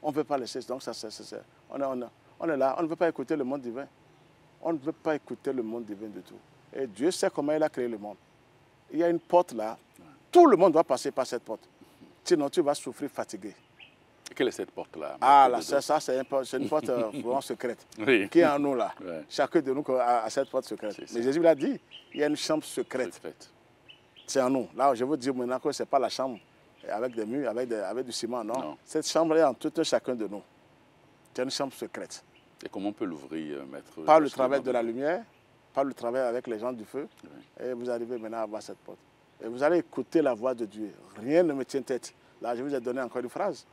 On ne veut pas laisser. Donc on est là, on ne veut pas écouter le monde divin. On ne veut pas écouter le monde divin du tout. Et Dieu sait comment il a créé le monde. Il y a une porte là. Tout le monde doit passer par cette porte. Sinon, tu vas souffrir fatigué. Et quelle est cette porte-là? Ah, là, ça, c'est une porte vraiment secrète qui est en nous là. Chacun de nous a cette porte secrète. Mais Jésus l'a dit, il y a une chambre secrète. C'est en nous. Là, je vous dis maintenant que ce n'est pas la chambre avec des murs, avec du ciment, non. Cette chambre est en tout un chacun de nous. C'est une chambre secrète. Et comment on peut l'ouvrir, maître? Par le travail de la lumière, par le travail avec les gens du feu. Et vous arrivez maintenant à voir cette porte. Et vous allez écouter la voix de Dieu. Rien ne me tient tête. Là, je vous ai donné encore une phrase.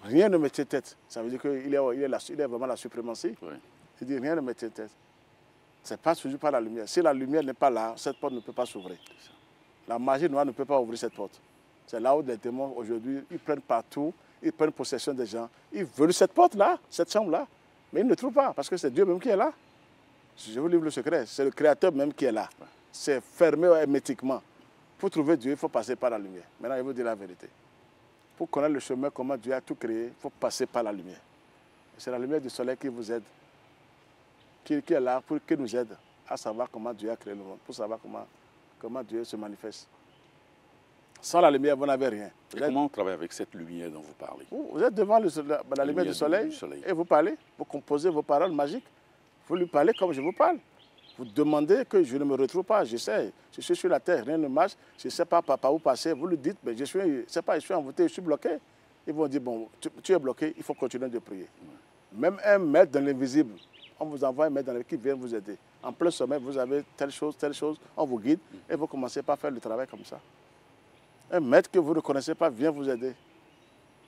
Rien ne me tient tête. Ça veut dire qu'il est vraiment la suprématie. Il dit rien ne me tient tête. Ce n'est pas toujours par la lumière. Si la lumière n'est pas là, cette porte ne peut pas s'ouvrir. La magie noire ne peut pas ouvrir cette porte. C'est là où les démons, aujourd'hui, ils prennent partout, ils prennent possession des gens. Ils veulent cette porte-là, cette chambre-là. Mais ils ne trouvent pas, parce que c'est Dieu même qui est là. Je vous livre le secret. C'est le Créateur même qui est là. C'est fermé hermétiquement. Pour trouver Dieu, il faut passer par la lumière. Maintenant, je vous dis la vérité. Pour connaître le chemin, comment Dieu a tout créé, il faut passer par la lumière. C'est la lumière du soleil qui vous aide, qui est là pour qui nous aide à savoir comment Dieu a créé le monde, pour savoir comment Dieu se manifeste. Sans la lumière, vous n'avez rien. Comment on travaille avec cette lumière dont vous parlez? Vous êtes devant la lumière du soleil et vous parlez, vous composez vos paroles magiques. Vous lui parlez comme je vous parle. Vous demandez que je ne me retrouve pas, j'essaie. Je suis sur la terre, rien ne marche, je ne sais pas par où passer. Vous lui dites, mais je suis envoûté, je suis bloqué. Ils vont dire, bon, tu es bloqué, il faut continuer de prier. Même un maître dans l'invisible, on vous envoie un maître dans l'invisible qui vient vous aider. En plein sommeil, vous avez telle chose, on vous guide et vous commencez par faire le travail comme ça. Un maître que vous ne connaissez pas vient vous aider.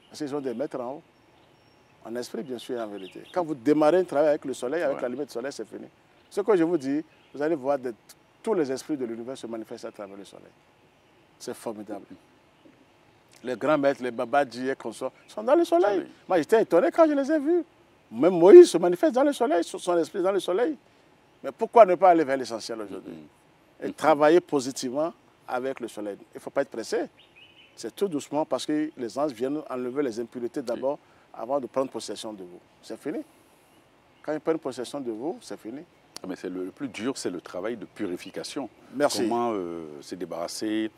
Parce qu'ils ont des maîtres en haut. En esprit, bien sûr, et en vérité. Quand vous démarrez un travail avec le soleil, avec la lumière du soleil, c'est fini. Ce que je vous dis, vous allez voir tous les esprits de l'univers se manifestent à travers le soleil. C'est formidable. Les grands maîtres, les babadji et consorts sont dans le soleil. Moi, j'étais étonné quand je les ai vus. Même Moïse se manifeste dans le soleil, son esprit dans le soleil. Mais pourquoi ne pas aller vers l'essentiel aujourd'hui et travailler positivement avec le soleil? Il ne faut pas être pressé. C'est tout doucement parce que les anges viennent enlever les impuretés d'abord avant de prendre possession de vous. C'est fini. Quand ils prennent possession de vous, c'est fini. Mais le plus dur, c'est le travail de purification. Merci. Comment se débarrasser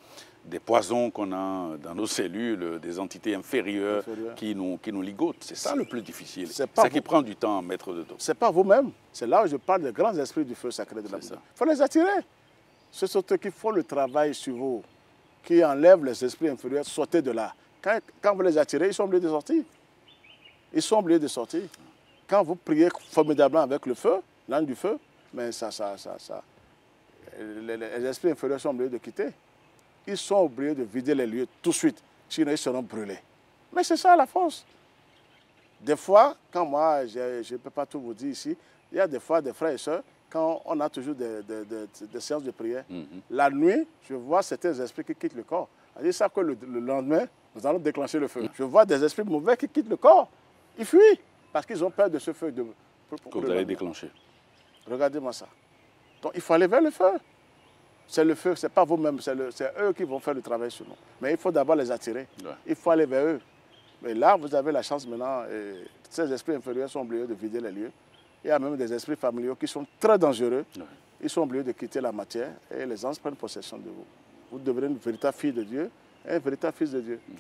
des poisons qu'on a dans nos cellules, des entités inférieures qui nous ligotent. C'est ça le plus difficile. C'est ça qui prend du temps à mettre dedans. Ce n'est pas vous-même. C'est là où je parle des grands esprits du feu sacré de la Bible. Il faut les attirer. Ce sont eux qui font le travail sur vous, qui enlèvent les esprits inférieurs, sortez de là. Quand vous les attirez, ils sont obligés de sortir. Ils sont obligés de sortir. Quand vous priez formidablement avec le feu, l'âme du feu, mais les esprits inférieurs sont obligés de quitter. Ils sont obligés de vider les lieux tout de suite, sinon ils seront brûlés. Mais c'est ça la force. Des fois, quand moi, je ne peux pas tout vous dire ici, il y a des fois des frères et sœurs, quand on a toujours des séances de prière, la nuit, je vois certains esprits qui quittent le corps. Ils savent que le lendemain, nous allons déclencher le feu. Je vois des esprits mauvais qui quittent le corps. Ils fuient parce qu'ils ont peur de ce feu. Que vous allez déclencher. Regardez-moi ça. Donc il faut aller vers le feu. C'est le feu, ce n'est pas vous-même, c'est eux qui vont faire le travail sur nous. Mais il faut d'abord les attirer. Ouais. Il faut aller vers eux. Mais là, vous avez la chance maintenant, ces esprits inférieurs sont obligés de vider les lieux. Il y a même des esprits familiaux qui sont très dangereux. Ouais. Ils sont obligés de quitter la matière et les anges prennent possession de vous. Vous devenez une véritable fille de Dieu et un véritable fils de Dieu. Ouais.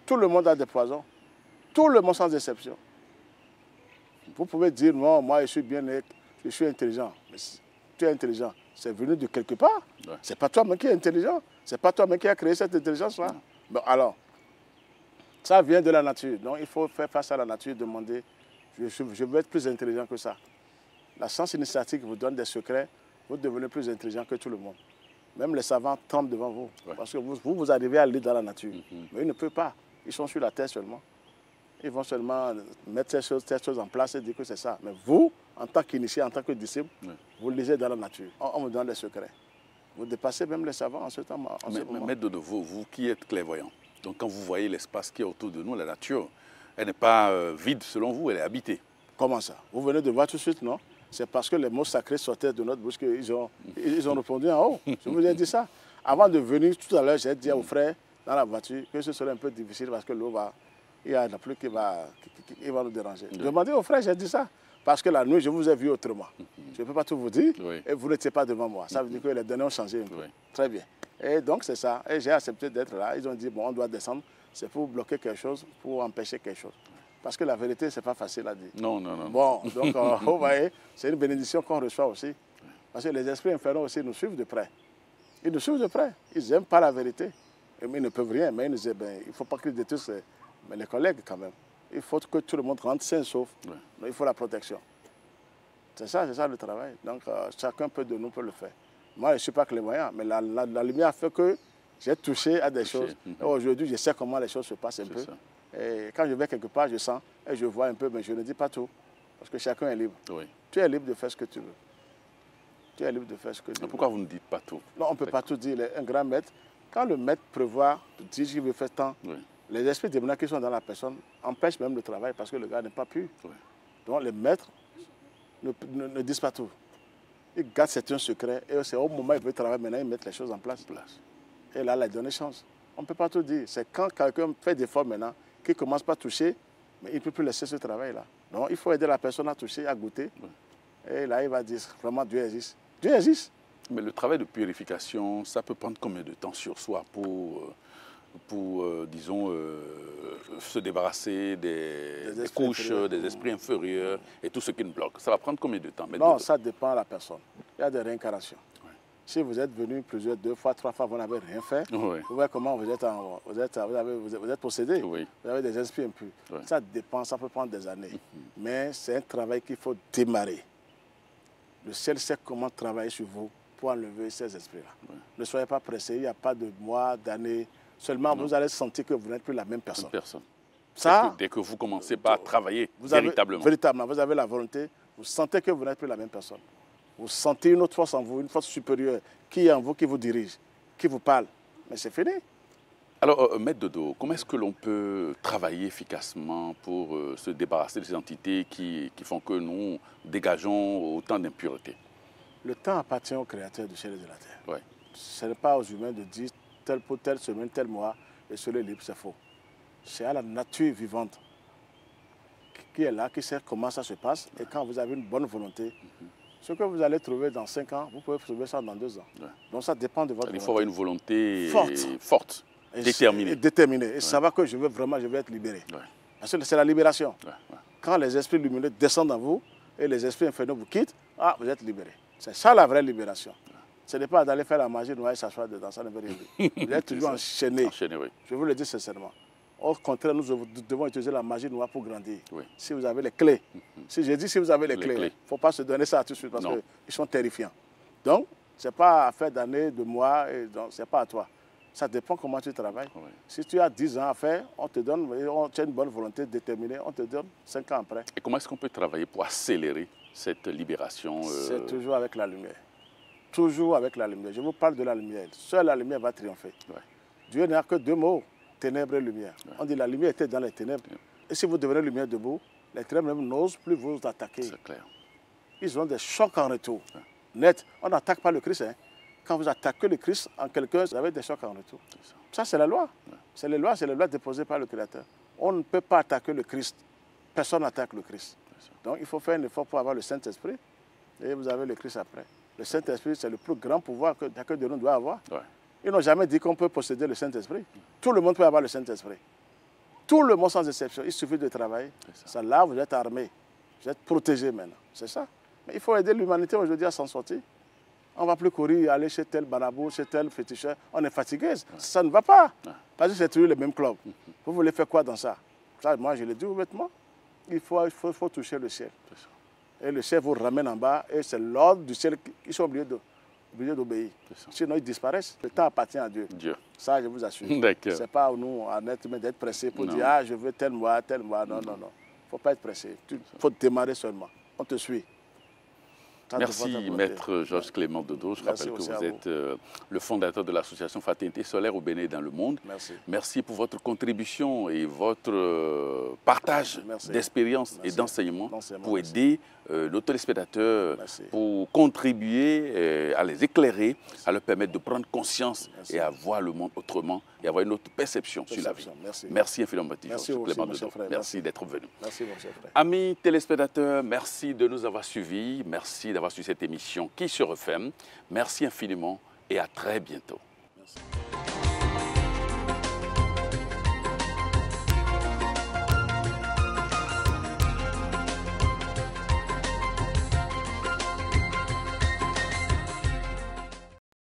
Tout le monde a des poisons. Tout le monde sans exception. Vous pouvez dire, non, moi je suis bien né, je suis intelligent. Mais si tu es intelligent, c'est venu de quelque part. Ouais. Ce n'est pas toi-même qui es intelligent. Ce n'est pas toi-même qui as créé cette intelligence-là. Bon, alors, ça vient de la nature. Donc il faut faire face à la nature, demander, je veux être plus intelligent que ça. La science initiatique vous donne des secrets, vous devenez plus intelligent que tout le monde. Même les savants tremblent devant vous. Ouais. Parce que vous arrivez à lire dans la nature. Mais ils ne peuvent pas. Ils sont sur la terre seulement. Ils vont seulement mettre ces choses en place et dire que c'est ça. Mais vous, en tant qu'initié, en tant que disciple, vous lisez dans la nature. On vous donne des secrets. Vous dépassez même les savants en ce temps. Mais de nouveau, vous qui êtes clairvoyant, donc quand vous voyez l'espace qui est autour de nous, la nature, elle n'est pas vide selon vous, elle est habitée. Comment ça? Vous venez de voir tout de suite, non? C'est parce que les mots sacrés sortaient de notre bouche qu'ils ont répondu en haut. Je vous ai dit ça. Avant de venir tout à l'heure, j'ai dit aux frères dans la voiture que ce serait un peu difficile parce que l'eau va... Il y a la pluie qui va nous déranger. Demandez aux frères, j'ai dit ça. Parce que la nuit, je vous ai vu autrement. Je ne peux pas tout vous dire et vous n'étiez pas devant moi. Ça veut dire que les données ont changé un peu. Très bien. Et donc, c'est ça. Et j'ai accepté d'être là. Ils ont dit, bon, on doit descendre. C'est pour bloquer quelque chose, pour empêcher quelque chose. Parce que la vérité, ce n'est pas facile à dire. Non, non, non. Bon, donc, vous voyez, c'est une bénédiction qu'on reçoit aussi. Parce que les esprits inférieurs aussi nous suivent de près. Ils nous suivent de près. Ils n'aiment pas la vérité. Mais ils ne peuvent rien. Mais ils nous disent, ben, il ne faut pas qu'ils détruisent mais les collègues quand même. Il faut que tout le monde rentre sain sauf. Donc il faut la protection. C'est ça le travail. Donc chacun de nous peut le faire. Moi, je ne suis pas clairvoyant, mais la lumière a fait que j'ai touché à des choses. Aujourd'hui, je sais comment les choses se passent un peu. Ça. Et quand je vais quelque part, je sens et je vois un peu, mais je ne dis pas tout. Parce que chacun est libre. Oui. Tu es libre de faire ce que tu veux. Tu es libre de faire ce que tu veux. Pourquoi vous ne dites pas tout? Non, on ne peut pas tout dire. Un grand maître, quand le maître prévoit, dit qu'il veut faire tant, les esprits démoniaques qui sont dans la personne empêchent même le travail parce que le gars n'est pas pur. Donc les maîtres ne disent pas tout. Ils gardent certains secrets et c'est au moment où ils veulent travailler, maintenant ils mettent les choses en place. Et là, les données changent. On ne peut pas tout dire. C'est quand quelqu'un fait des efforts maintenant, qu'il ne commence pas à toucher, mais il ne peut plus laisser ce travail-là. Donc il faut aider la personne à toucher, à goûter. Et là, il va dire vraiment Dieu existe. Dieu existe. Mais le travail de purification, ça peut prendre combien de temps sur soi pour disons, se débarrasser des couches, des esprits inférieurs et tout ce qui nous bloque? Ça va prendre combien de temps? Non, ça dépend de la personne. Il y a des réincarnations. Si vous êtes venu plusieurs, 2 fois, 3 fois, vous n'avez rien fait, vous voyez comment vous êtes possédé, vous avez des esprits impurs. Ça dépend, ça peut prendre des années. Mais c'est un travail qu'il faut démarrer. Le ciel sait comment travailler sur vous pour enlever ces esprits-là. Ne soyez pas pressés, il n'y a pas de mois, d'années. Seulement, vous allez sentir que vous n'êtes plus la même personne. Ça, dès que vous commencez par travailler véritablement, vous avez la volonté, vous sentez que vous n'êtes plus la même personne. Vous sentez une autre force en vous, une force supérieure qui est en vous, qui vous dirige, qui vous parle. Mais c'est fini. Alors, Maître Dodo, comment est-ce que l'on peut travailler efficacement pour se débarrasser de ces entités qui font que nous dégageons autant d'impuretés? Le temps appartient au Créateur du ciel et de la terre. Ouais. Ce n'est pas aux humains de dire tel pour telle semaine, tel mois, et seul est libre, c'est faux. C'est à la nature vivante qui est là, qui sait comment ça se passe. Et quand vous avez une bonne volonté, ce que vous allez trouver dans 5 ans, vous pouvez trouver ça dans 2 ans. Ouais. Donc ça dépend de votre volonté. Il faut avoir une volonté forte. Et déterminé. Déterminé. Et savoir que je vais être libéré. Ouais. Parce que c'est la libération. Ouais. Quand les esprits lumineux descendent en vous et les esprits infernaux vous quittent, vous êtes libéré. C'est ça la vraie libération. Ouais. Ce n'est pas d'aller faire la magie noire et s'asseoir dedans, ça ne veut rien dire. Vous êtes toujours enchaîné. Oui. Je vous le dis sincèrement. Au contraire, nous devons utiliser la magie noire pour grandir. Oui. Si vous avez les clés. Si j'ai dit si vous avez les clés, il ne faut pas se donner ça tout de suite parce qu'ils sont terrifiants. Donc, ce n'est pas affaire d'années, de mois, ce n'est pas à toi. Ça dépend comment tu travailles. Oui. Si tu as 10 ans à faire, on te donne, tu as une bonne volonté déterminée, on te donne 5 ans après. Et comment est-ce qu'on peut travailler pour accélérer cette libération C'est toujours avec la lumière. Toujours avec la lumière. Je vous parle de la lumière. Seule la lumière va triompher. Ouais. Dieu n'a que 2 mots, ténèbres et lumière. Ouais. On dit la lumière était dans les ténèbres. Ouais. Et si vous devenez lumière debout, les ténèbres n'osent plus vous attaquer. C'est clair. Ils ont des chocs en retour. Ouais. Net. On n'attaque pas le Christ. Hein. Quand vous attaquez le Christ en quelqu'un, vous avez des chocs en retour. Ça, c'est la loi. Ouais. C'est les lois déposées par le Créateur. On ne peut pas attaquer le Christ. Personne n'attaque le Christ. Donc, il faut faire un effort pour avoir le Saint-Esprit. Et vous avez le Christ après. Le Saint-Esprit, c'est le plus grand pouvoir que chacun de nous doit avoir. Ouais. Ils n'ont jamais dit qu'on peut posséder le Saint-Esprit. Tout le monde peut avoir le Saint-Esprit. Tout le monde sans exception. Il suffit de travailler. Ça, là, vous êtes armé. Vous êtes protégé maintenant. C'est ça. Mais il faut aider l'humanité aujourd'hui à s'en sortir. On ne va plus courir, aller chez tel barabou, chez tel féticheur. On est fatigué. Ouais. Ça ne va pas. Ouais. Parce que c'est toujours le même club. Vous voulez faire quoi dans ça? Ça, moi, je le dis ouvertement. Il faut toucher le ciel. Et le ciel vous ramène en bas. Et c'est l'ordre du ciel qui sont obligés d'obéir. Sinon, ils disparaissent. Le temps appartient à Dieu. Ça, je vous assure. Ce n'est pas à nous, à être humain, d'être pressé pour dire je veux tel mois, tel mois. Non. Il ne faut pas être pressé. Il faut démarrer seulement. On te suit. Merci, Maître Georges Clément Dodo. Je rappelle que vous êtes le fondateur de l'association Fraternité Solaire au Bénin dans le monde. Merci pour votre contribution et votre partage d'expérience et d'enseignement pour aider nos téléspectateurs, pour contribuer à les éclairer, à leur permettre de prendre conscience et à voir le monde autrement et avoir une autre perception sur la vie. Merci infiniment, Georges Clément Dodo. Merci d'être venu. Merci, mon cher frère. Amis téléspectateurs, merci de nous avoir suivis. Merci d'avoir suivi cette émission qui se refait. Merci infiniment et à très bientôt. Merci.